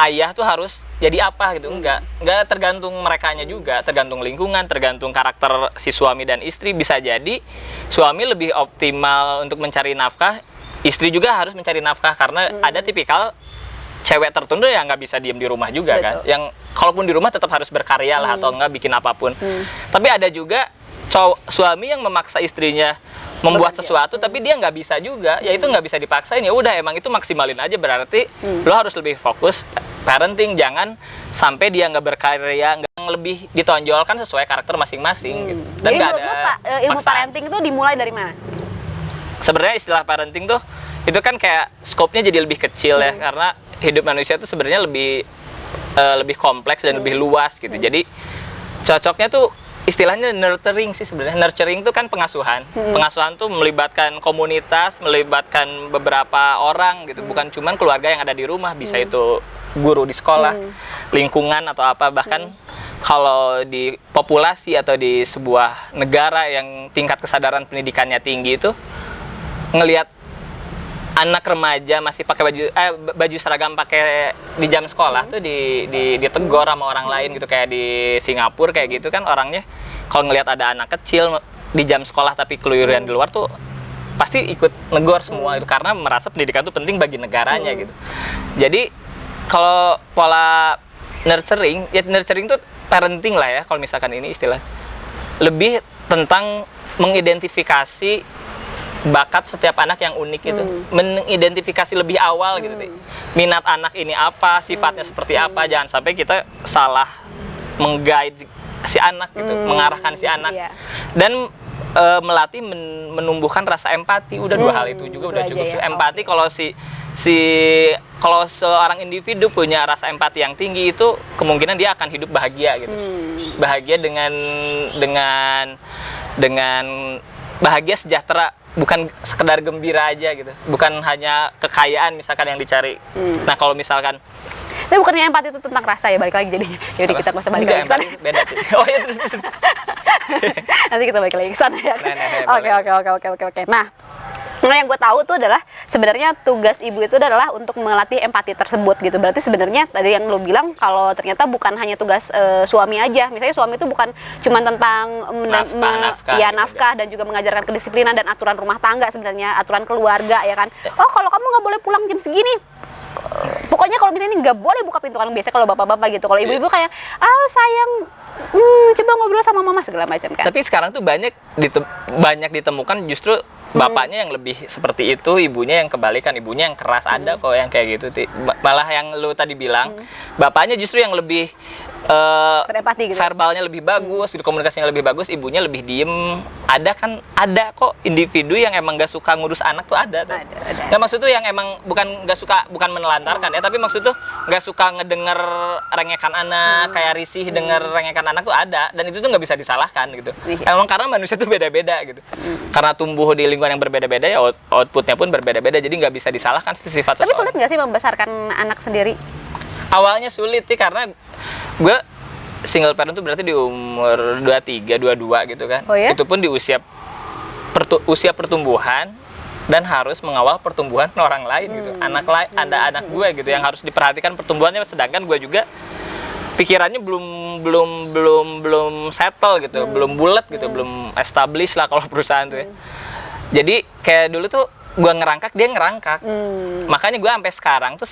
S1: ayah tuh harus jadi apa gitu. Nggak tergantung merekanya juga, tergantung lingkungan, tergantung karakter si suami dan istri. Bisa jadi suami lebih optimal untuk mencari nafkah, istri juga harus mencari nafkah, karena ada tipikal cewek tertentu yang nggak bisa diem di rumah juga. Betul. Kan, yang kalaupun di rumah tetap harus berkarya lah, atau nggak bikin apapun. Tapi ada juga suami yang memaksa istrinya membuat sesuatu, tapi dia nggak bisa juga, ya itu nggak bisa dipaksain. Ya udah, emang itu maksimalin aja. Berarti lo harus lebih fokus parenting, jangan sampai dia nggak berkarya, nggak lebih ditonjolkan sesuai karakter masing-masing gitu. Dan
S2: jadi menurut lo ilmu parenting itu dimulai dari mana?
S1: Sebenarnya istilah parenting tuh itu kan kayak skopnya jadi lebih kecil ya, karena hidup manusia tuh sebenarnya lebih lebih kompleks dan lebih luas gitu. Jadi cocoknya tuh istilahnya nurturing sih sebenarnya. Nurturing itu kan pengasuhan. Pengasuhan tuh melibatkan komunitas, melibatkan beberapa orang gitu. Bukan cuman keluarga yang ada di rumah, bisa itu guru di sekolah, lingkungan atau apa. Bahkan kalau di populasi atau di sebuah negara yang tingkat kesadaran pendidikannya tinggi itu, ngelihat anak remaja masih pakai baju seragam pakai di jam sekolah tuh ditegur sama orang lain gitu, kayak di Singapura kayak gitu kan, orangnya kalau ngelihat ada anak kecil di jam sekolah tapi keluyuran di luar tuh pasti ikut negor semua itu, karena merasa pendidikan itu penting bagi negaranya gitu. Jadi kalau pola nurturing tuh parenting lah ya, kalau misalkan ini istilah lebih tentang mengidentifikasi bakat setiap anak yang unik itu, mengidentifikasi lebih awal gitu deh. Minat anak ini apa, sifatnya seperti apa, jangan sampai kita salah mengguide si anak gitu, mengarahkan si anak. Dan melatih menumbuhkan rasa empati. Udah dua hal itu juga udah cukup. Ya. Empati kalau kalau seorang individu punya rasa empati yang tinggi, itu kemungkinan dia akan hidup bahagia gitu. Bahagia dengan bahagia sejahtera, bukan sekedar gembira aja gitu, bukan hanya kekayaan misalkan yang dicari. Nah kalau misalkan,
S2: tapi bukannya empati itu tentang rasa ya, balik lagi jadinya. Jadi kita nggak usah balik lagi ke sana.
S1: Beda sih. Oh ya terus.
S2: Nanti kita balik lagi ke sana ya. Oke. Nah, yang gue tahu tuh adalah sebenarnya tugas ibu itu adalah untuk melatih empati tersebut gitu. Berarti sebenarnya tadi yang lo bilang kalau ternyata bukan hanya tugas suami aja. Misalnya suami itu bukan cuma tentang nafkah dan juga mengajarkan kedisiplinan dan aturan rumah tangga, sebenarnya aturan keluarga ya kan. Oh, kalau kamu nggak boleh pulang jam segini, pokoknya kalau misalnya nggak boleh buka pintu, kan biasa kalau bapak-bapak gitu. Kalau ibu-ibu kayak sayang, coba ngobrol sama mama segala macam kan.
S1: Tapi sekarang tuh banyak ditemukan justru bapaknya yang lebih seperti itu, ibunya yang kebalikan, ibunya yang keras. Ada kok yang kayak gitu. Malah yang lu tadi bilang, bapaknya justru yang lebih
S2: berempati gitu.
S1: Verbalnya lebih bagus, komunikasinya lebih bagus, ibunya lebih diem. Ada kok individu yang emang gak suka ngurus anak tuh ada. Nggak, maksud tuh yang emang bukan menelantarkan ya, tapi maksud tuh gak suka ngedenger rengekan anak, kayak risih denger rengekan anak tuh ada, dan itu tuh nggak bisa disalahkan gitu. Emang karena manusia tuh beda-beda gitu. Karena tumbuh di lingkungan yang berbeda-beda ya, outputnya pun berbeda-beda, jadi nggak bisa disalahkan sifat seseorang.
S2: Tapi sulit nggak sih membesarkan anak sendiri?
S1: Awalnya sulit sih, karena gue single parent tuh berarti di umur 23, 22 gitu kan.
S2: Oh ya?
S1: Itu pun di usia pertumbuhan, dan harus mengawal pertumbuhan orang lain gitu. Ada anak gue gitu yang harus diperhatikan pertumbuhannya, sedangkan gue juga pikirannya belum settle gitu, belum bulat gitu, belum established lah kalau perusahaan tuh ya. Jadi kayak dulu tuh gue ngerangkak, dia ngerangkak. Makanya gue sampai sekarang tuh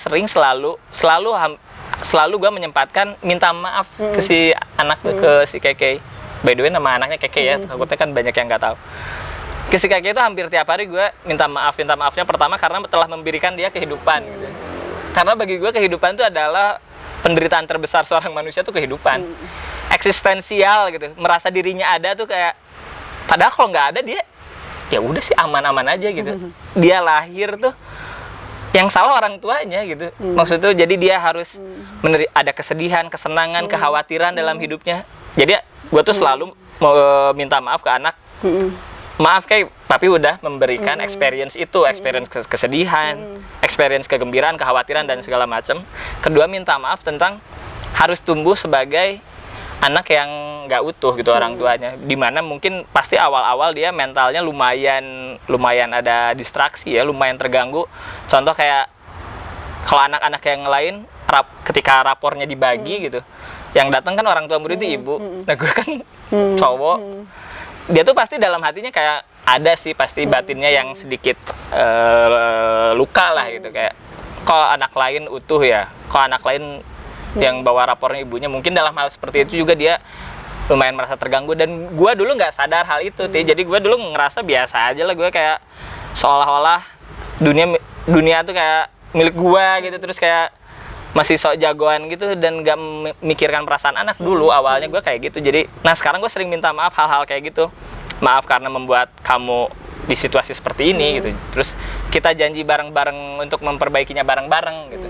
S1: selalu gue menyempatkan minta maaf ke si anak tuh, ke si Keke. By the way nama anaknya Keke ya, takutnya kan banyak yang nggak tahu. Ke si Keke itu hampir tiap hari gue minta maafnya pertama karena telah memberikan dia kehidupan gitu. Karena bagi gue kehidupan itu adalah penderitaan terbesar seorang manusia tuh kehidupan. Eksistensial gitu, merasa dirinya ada tuh kayak, padahal kalau nggak ada dia ya udah sih aman-aman aja gitu. Dia lahir tuh yang salah orang tuanya gitu. Maksudnya jadi dia harus ada kesedihan, kesenangan, kekhawatiran dalam hidupnya. Jadi gue tuh selalu mau minta maaf ke anak. Maaf kayak, tapi udah memberikan experience itu, experience kesedihan, experience kegembiraan, kekhawatiran dan segala macam. Kedua, minta maaf tentang harus tumbuh sebagai anak yang nggak utuh gitu orang tuanya. Dimana mungkin pasti awal-awal dia mentalnya lumayan ada distraksi ya, lumayan terganggu. Contoh kayak kalau anak-anak yang lain ketika rapornya dibagi gitu, yang datang kan orang tua murid itu ibu. Nah gue kan cowok. Dia tuh pasti dalam hatinya kayak ada sih pasti batinnya yang sedikit luka lah gitu, kayak kalau anak lain utuh ya, kalau anak lain yang bawa rapornya ibunya, mungkin dalam hal seperti itu juga dia lumayan merasa terganggu. Dan gue dulu nggak sadar hal itu, jadi gue dulu ngerasa biasa aja lah, gue kayak seolah-olah dunia tuh kayak milik gue gitu, terus kayak masih sok jagoan gitu dan gak memikirkan perasaan anak. Dulu awalnya gue kayak gitu. Jadi sekarang gue sering minta maaf hal-hal kayak gitu. Maaf karena membuat kamu di situasi seperti ini gitu. Terus kita janji bareng-bareng untuk memperbaikinya bareng-bareng gitu.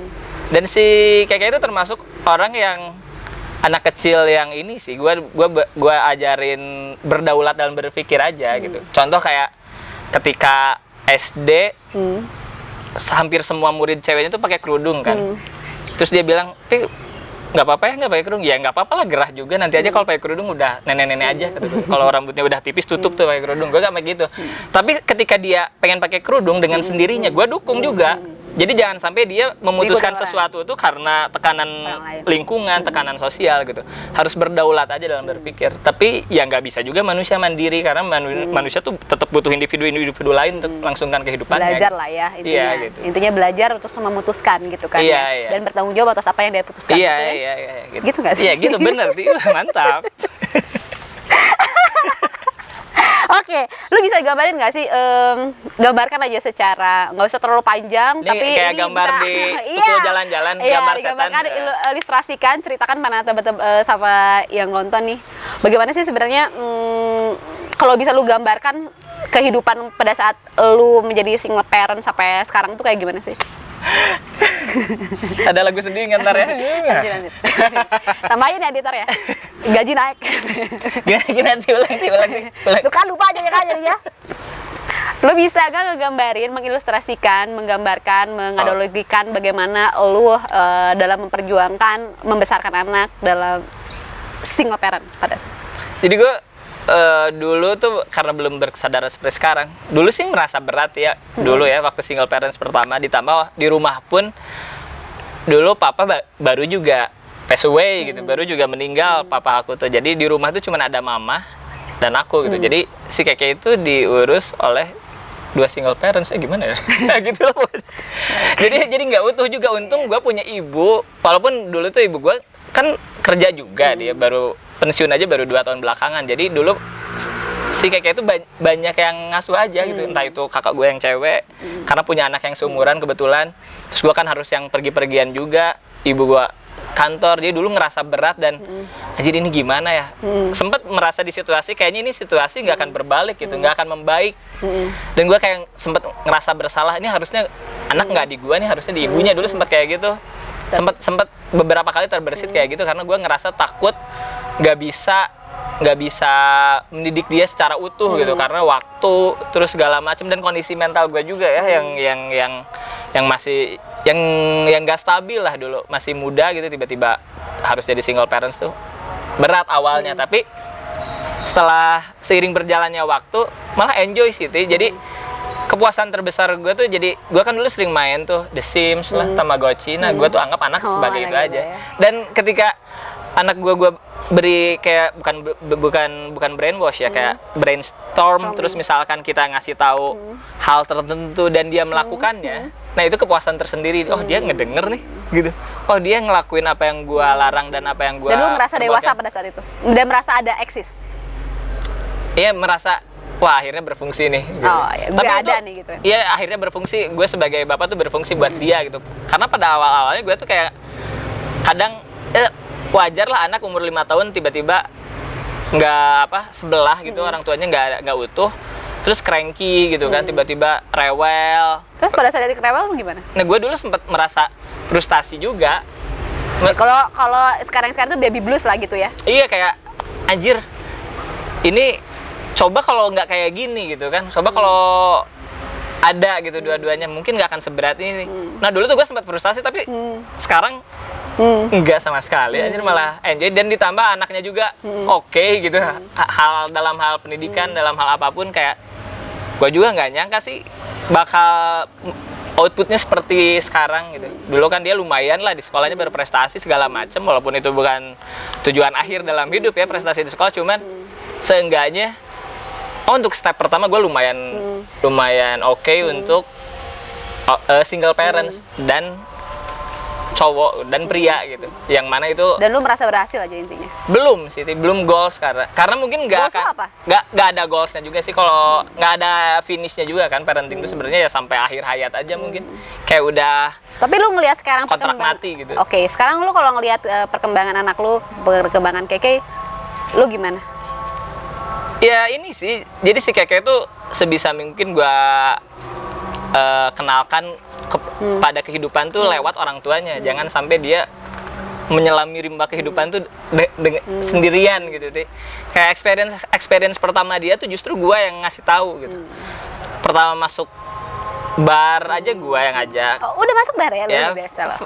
S1: Dan si Keke itu termasuk orang yang anak kecil yang ini sih, gua ajarin berdaulat dalam berpikir aja gitu. Contoh kayak ketika SD, hampir semua murid ceweknya tuh pakai kerudung kan. Terus dia bilang, "Pi, nggak apa-apa ya nggak pakai kerudung?" Ya nggak apa-apa lah, gerah juga. Nanti aja kalau pakai kerudung udah nenek-nenek aja. Kalau rambutnya udah tipis tutup tuh pakai kerudung. Gue gak kayak gitu. Tapi ketika dia pengen pakai kerudung dengan sendirinya, gue dukung juga. Jadi jangan sampai dia memutuskan sesuatu itu karena tekanan lingkungan, tekanan sosial gitu. Harus berdaulat aja dalam berpikir. Tapi ya nggak bisa juga manusia mandiri, karena manusia tuh tetap butuh individu lain untuk melangsungkan kehidupannya.
S2: Belajar lah ya intinya.
S1: Iya, gitu.
S2: Intinya belajar terus memutuskan gitu kan
S1: Iya,
S2: ya.
S1: iya.
S2: Dan bertanggung jawab atas apa yang dia putuskan.
S1: Iya,
S2: gitu,
S1: iya,
S2: kan?
S1: iya, gitu.
S2: Gitu nggak sih?
S1: Iya, gitu bener sih. Mantap.
S2: Oke, lu bisa gambarin nggak sih? Gambarkan aja secara nggak usah terlalu panjang,
S1: Ini
S2: tapi
S1: kayak
S2: ini
S1: gambar
S2: bisa,
S1: di toko jalan-jalan,
S2: iya,
S1: gambar setan.
S2: digambarkan, ilustrasikan, ceritakan mana sama yang nonton nih. Bagaimana sih sebenarnya kalau bisa lu gambarkan kehidupan pada saat lu menjadi single parent sampai sekarang tuh kayak gimana sih?
S1: Ada lagu sedih nggak ntar ya?
S2: Lanjut. Tambahin ya editor ya. Gaji naik.
S1: Gimana ulang.
S2: Tuh kan lupa aja ya kan jadinya. Lu bisa gak ngegambarin, mengilustrasikan, menggambarkan, menganalogikan bagaimana lu dalam memperjuangkan, membesarkan anak dalam single parent pada saat.
S1: Jadi gue dulu tuh karena belum berkesadaran seperti sekarang. Dulu sih merasa berat ya. Dulu ya waktu single parents pertama, ditambah di rumah pun dulu papa baru juga pass away gitu, baru juga meninggal papa aku tuh. Jadi di rumah tuh cuma ada mama dan aku gitu. Jadi si Keke itu diurus oleh dua single parents, gimana ya? Gitu loh. Jadi nggak utuh juga. Untung gue punya ibu, walaupun dulu tuh ibu gue kan kerja juga, dia baru pensiun aja baru 2 tahun belakangan. Jadi dulu si Keke itu banyak yang ngasuh aja gitu, entah itu kakak gue yang cewek karena punya anak yang seumuran kebetulan. Terus gue kan harus yang pergi-pergian juga, ibu gue kantor. Dia dulu ngerasa berat dan anjir ini gimana ya, sempet merasa di situasi kayaknya ini situasi nggak akan berbalik gitu, nggak akan membaik. Dan gue kayak sempet ngerasa bersalah, ini harusnya anak nggak di gue nih, harusnya di ibunya. Dulu sempet kayak gitu, sempet beberapa kali terbersit kayak gitu karena gue ngerasa takut nggak bisa mendidik dia secara utuh gitu, karena waktu terus segala macam dan kondisi mental gue juga ya yang masih yang nggak stabil lah. Dulu masih muda gitu, tiba-tiba harus jadi single parents tuh berat awalnya. Tapi setelah seiring berjalannya waktu malah enjoy sih. Jadi kepuasan terbesar gue tuh, jadi gue kan dulu sering main tuh The Sims lah, Tamagotchi. Nah gue tuh anggap anak sebagai itu aja
S2: ya.
S1: Dan ketika anak gue beri kayak bukan brainwash ya, kayak brainstorm, terus misalkan kita ngasih tahu hal tertentu dan dia melakukannya, nah itu kepuasan tersendiri. Oh dia ngedenger nih gitu, oh dia ngelakuin apa yang gue larang dan apa yang gue.
S2: Dan lu ngerasa dewasa pada saat itu dan merasa ada eksis.
S1: Iya, merasa wah akhirnya berfungsi nih gitu.
S2: Oh ya, gue ada nih gitu.
S1: Iya, akhirnya berfungsi. Gue sebagai bapak tuh berfungsi buat dia gitu. Karena pada awal-awalnya gue tuh kayak kadang wajar lah anak umur 5 tahun tiba-tiba nggak sebelah gitu, orang tuanya nggak utuh, terus cranky gitu kan, tiba-tiba rewel.
S2: Terus pada saat itu rewel lu gimana?
S1: Nah gue dulu sempat merasa frustasi juga.
S2: Kalau sekarang tuh baby blues lah gitu ya.
S1: Iya, kayak anjir ini coba kalau nggak kayak gini gitu kan, coba kalau ada gitu dua-duanya mungkin nggak akan seberat ini. Nah dulu tuh gue sempat frustasi, tapi sekarang enggak sama sekali, anjir malah enjoy. Dan ditambah anaknya juga oke gitu, dalam hal pendidikan, dalam hal apapun, kayak gue juga nggak nyangka sih bakal outputnya seperti sekarang gitu. Dulu kan dia lumayan lah di sekolahnya, berprestasi segala macam, walaupun itu bukan tujuan akhir dalam hidup ya prestasi di sekolah, cuman seenggaknya untuk step pertama gue lumayan oke untuk single parents dan cowok dan pria gitu, yang mana itu.
S2: Dan lu merasa berhasil aja intinya?
S1: Belum sih, belum goals, karena mungkin nggak ada goalsnya juga sih. Kalau nggak ada finishnya juga kan, parenting itu sebenarnya ya sampai akhir hayat aja mungkin, kayak udah.
S2: Tapi lu ngelihat sekarang
S1: kontrak mati gitu.
S2: Oke, sekarang lu kalau ngelihat perkembangan anak lu, perkembangan Keke, lu gimana?
S1: Ya ini sih, jadi si Keke itu sebisa mungkin gua kenalkan pada kehidupan tuh lewat orang tuanya. Jangan sampai dia menyelami rimba kehidupan tuh sendirian gitu. Kayak experience pertama dia tuh justru gue yang ngasih tahu gitu. Pertama masuk bar aja gue yang ngajak.
S2: Oh, udah masuk bar ya, luar biasa loh.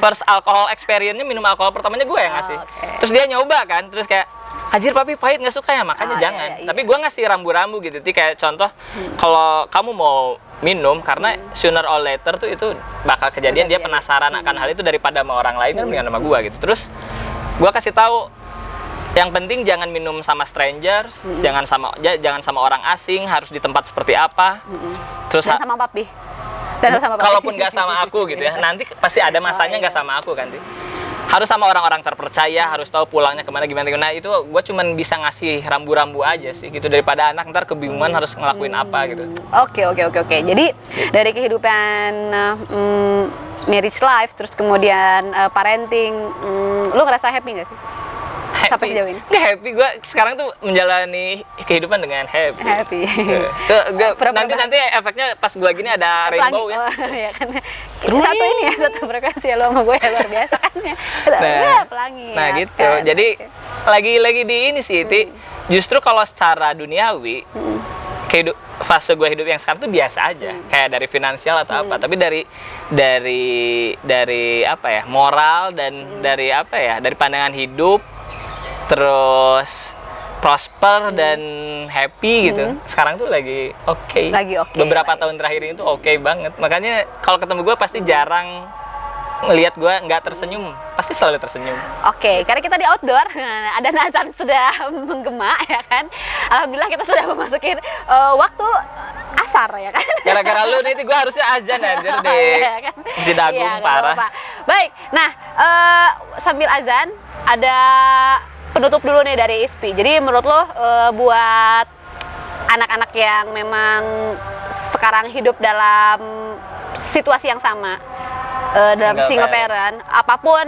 S1: First alcohol experience-nya minum alkohol pertamanya gue yang ngasih.
S2: Okay.
S1: Terus dia nyoba kan, terus kayak anjir papi pahit nggak suka ya, makanya jangan.
S2: Iya.
S1: Tapi gue ngasih rambu-rambu gitu. Kayak contoh kalau kamu mau minum karena sooner or later tuh itu bakal kejadian, dia penasaran akan hal itu daripada sama orang lain kan mendingan sama gue gitu. Terus gue kasih tahu yang penting jangan minum sama strangers, jangan sama orang asing, harus di tempat seperti apa. Terus
S2: Dan sama papi. Dan sama papi.
S1: Kalaupun nggak sama aku gitu ya, nanti pasti ada masanya nggak sama aku kan. Harus sama orang-orang terpercaya, harus tahu pulangnya kemana gimana. Nah itu gue cuman bisa ngasih rambu-rambu aja sih gitu, daripada anak ntar kebingungan harus ngelakuin apa gitu.
S2: Oke. Jadi dari kehidupan marriage life, terus kemudian parenting, lu ngerasa happy nggak sih? Sampai sejauh ini?
S1: Nggak happy, gue sekarang tuh menjalani kehidupan dengan happy. Nanti efeknya pas gue gini ada rainbow ya.
S2: Oh, ya kan. Satu ini ya, satu frekuensi ya, lu sama gue luar biasa kan ya. Pelangi.
S1: Nah
S2: ya,
S1: gitu,
S2: kan?
S1: jadi lagi di ini sih, justru kalau secara duniawi, fase gue hidup yang sekarang tuh biasa aja, kayak dari finansial atau apa, tapi dari apa ya, moral dan dari apa ya, dari pandangan hidup, terus prosper dan happy gitu. Sekarang tuh lagi oke.
S2: Lagi oke.
S1: Beberapa tahun terakhir ini tuh oke banget. Makanya kalau ketemu gue pasti jarang ngelihat gue nggak tersenyum, pasti selalu tersenyum.
S2: Oke, karena kita di outdoor, ada azan sudah menggema ya kan. Alhamdulillah kita sudah memasuki waktu asar ya kan.
S1: Gara-gara lu nih, gue harusnya azan anjir deh.
S2: Ya kan?
S1: Di Dagung
S2: Iya,
S1: parah.
S2: apa-apa. Baik, nah sambil azan ada penutup dulu nih dari ISPI. Jadi menurut lo buat anak-anak yang memang sekarang hidup dalam situasi yang sama, dalam single parent, apapun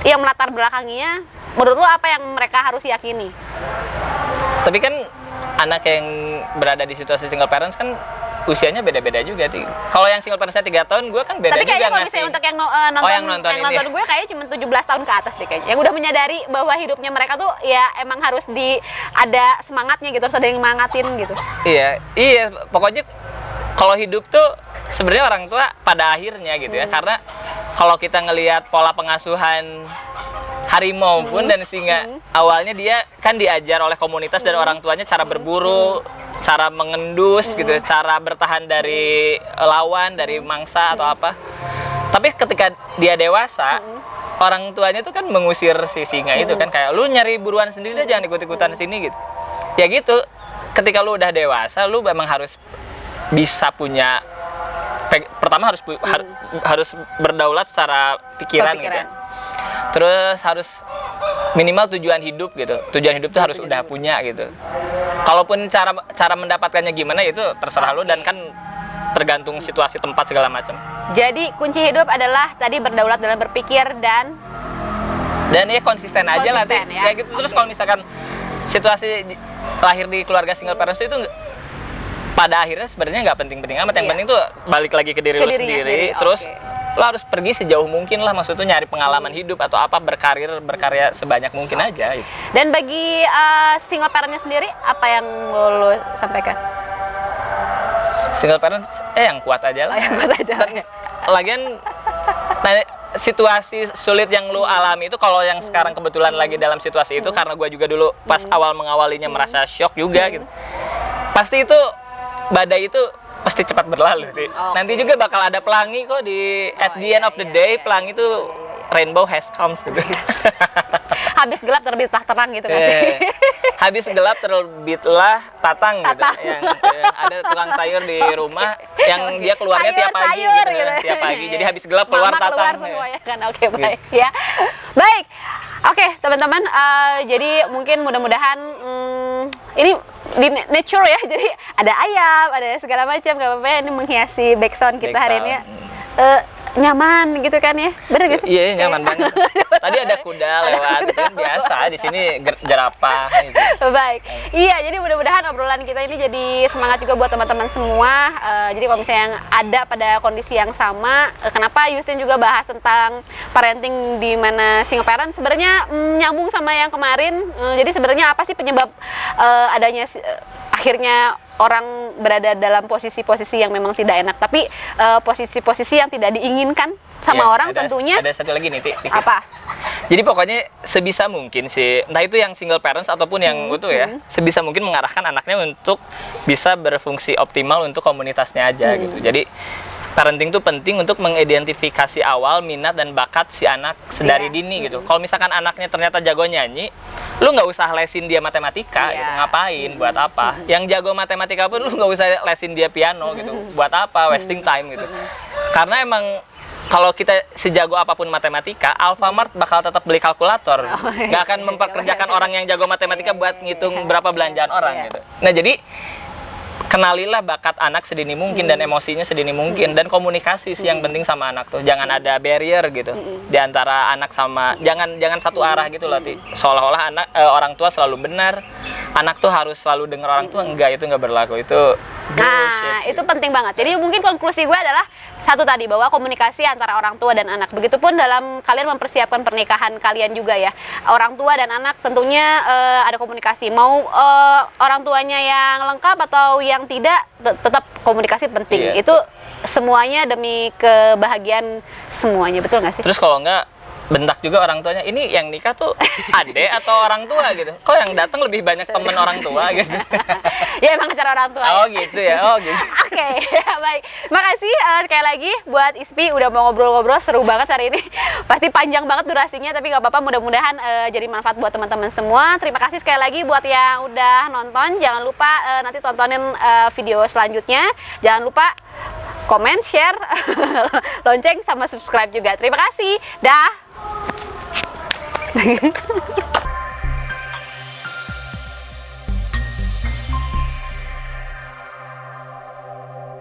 S2: yang melatar belakanginya, menurut lo apa yang mereka harus yakini?
S1: Tapi kan anak yang berada di situasi single parents kan usianya beda-beda juga. Kalau yang single parents-nya 3 tahun, gue kan beda
S2: Tapi
S1: juga
S2: kayaknya kalau
S1: ngasih.
S2: misalnya untuk yang
S1: nonton ini.
S2: gue kayaknya cuma 17 tahun ke atas deh kayaknya. Yang udah menyadari bahwa hidupnya mereka tuh ya emang harus ada semangatnya gitu, harus ada yang nyemangatin gitu.
S1: Iya, pokoknya kalau hidup tuh sebenarnya orang tua pada akhirnya gitu ya. Karena kalau kita ngelihat pola pengasuhan harimau pun dan singa, awalnya dia kan diajar oleh komunitas dan orang tuanya cara berburu, cara mengendus gitu, cara bertahan dari lawan, dari mangsa atau apa. Tapi ketika dia dewasa, orang tuanya tuh kan mengusir si singa itu kan, kayak lu nyari buruan sendiri deh, jangan ikut-ikutan sini gitu. Ya gitu, ketika lu udah dewasa, lu memang harus bisa punya, pertama harus berdaulat secara pikiran gitu ya. Terus harus minimal tujuan hidup gitu. Tujuan hidup tuh harus udah punya gitu. Kalaupun cara mendapatkannya gimana itu terserah lu, dan kan tergantung situasi, tempat, segala macam.
S2: Jadi kunci hidup adalah tadi berdaulat dalam berpikir dan
S1: ya konsisten aja lah
S2: ya.
S1: gitu. Terus kalau misalkan situasi lahir di keluarga single parents itu pada akhirnya sebenarnya nggak penting-penting amat. Yang penting tuh balik lagi ke diri lu sendiri. Terus lo harus pergi sejauh mungkin lah, maksudnya nyari pengalaman hidup atau apa, berkarya sebanyak mungkin aja gitu.
S2: Dan bagi single parentnya sendiri, apa yang lo sampaikan?
S1: Single parents yang kuat aja lah.
S2: Yang kuat aja.
S1: Lagian situasi sulit yang lu alami itu, kalau yang sekarang kebetulan lagi dalam situasi itu, karena gue juga dulu pas awal mengawalinya merasa shock juga gitu. Pasti itu badai itu pasti cepat berlalu. Nanti juga bakal ada pelangi kok at the end of the day. Pelangi itu rainbow has come gitu.
S2: Habis gelap terbitlah terang gitu kan sih.
S1: Habis gelap terbitlah tatang gitu. Yang ada tukang sayur di rumah yang dia keluarnya tiap pagi gitu. Tiap pagi. Jadi habis gelap keluar tatang.
S2: Keluar semuanya kan. Oke, baik ya. Baik. Oke, teman-teman, jadi mungkin mudah-mudahan ini di nature ya, jadi ada ayam, ada segala macam, gak apa-apa, ini menghiasi background kita hari ini. nyaman gitu kan ya, bener gak sih?
S1: Iya, nyaman banget. Tadi ada kuda lewat, itu kan biasa. Di sini jerapah gitu.
S2: Baik, iya, jadi mudah-mudahan obrolan kita ini jadi semangat juga buat teman-teman semua. Jadi kalau misalnya yang ada pada kondisi yang sama, kenapa Yustin juga bahas tentang parenting di mana single parent, sebenarnya nyambung sama yang kemarin. Jadi sebenarnya apa sih penyebab adanya akhirnya orang berada dalam posisi-posisi yang memang tidak enak, tapi posisi-posisi yang tidak diinginkan sama orang tentunya.
S1: Ada satu lagi nih, Ti.
S2: Apa?
S1: Jadi pokoknya sebisa mungkin sih, entah itu yang single parents ataupun yang utuh ya, sebisa mungkin mengarahkan anaknya untuk bisa berfungsi optimal untuk komunitasnya aja gitu. Jadi parenting itu penting untuk mengidentifikasi awal minat dan bakat si anak sedari dini gitu. Kalau misalkan anaknya ternyata jago nyanyi, lu nggak usah lesin dia matematika gitu. Ngapain, buat apa? Yang jago matematika pun lu nggak usah lesin dia piano gitu, buat apa? Wasting time gitu. Karena emang kalau kita sejago apapun matematika, Alfamart bakal tetap beli kalkulator, nggak akan memperkerjakan orang yang jago matematika buat ngitung berapa belanjaan orang gitu. Nah jadi kenalilah bakat anak sedini mungkin dan emosinya sedini mungkin, dan komunikasi sih yang penting sama anak tuh. Jangan ada barrier gitu di antara anak sama, jangan satu arah gitu loh, Ti. Seolah-olah anak orang tua selalu benar, anak tuh harus selalu dengar orang tua. Enggak, itu nggak berlaku. Itu
S2: Nah, itu penting banget. Jadi mungkin konklusi gue adalah satu tadi, bahwa komunikasi antara orang tua dan anak. Begitupun dalam kalian mempersiapkan pernikahan kalian juga ya. Orang tua dan anak tentunya ada komunikasi. Mau orang tuanya yang lengkap atau yang tidak, tetap komunikasi penting.
S1: Iya.
S2: Itu semuanya demi kebahagiaan semuanya, betul nggak sih?
S1: Terus kalau enggak, bentak juga orang tuanya, ini yang nikah tuh ade atau orang tua gitu, kok yang datang lebih banyak temen orang tua gitu.
S2: Ya emang acara orang tua.
S1: Oh gitu ya, oh gitu.
S2: Oke, baik. Makasih sekali lagi buat Ispi udah mau ngobrol-ngobrol, seru banget hari ini. Pasti panjang banget durasinya, tapi nggak apa-apa. Mudah-mudahan jadi manfaat buat teman-teman semua. Terima kasih sekali lagi buat yang udah nonton. Jangan lupa nanti tontonin video selanjutnya. Jangan lupa komen, share, lonceng, sama subscribe juga. Terima kasih. Dah.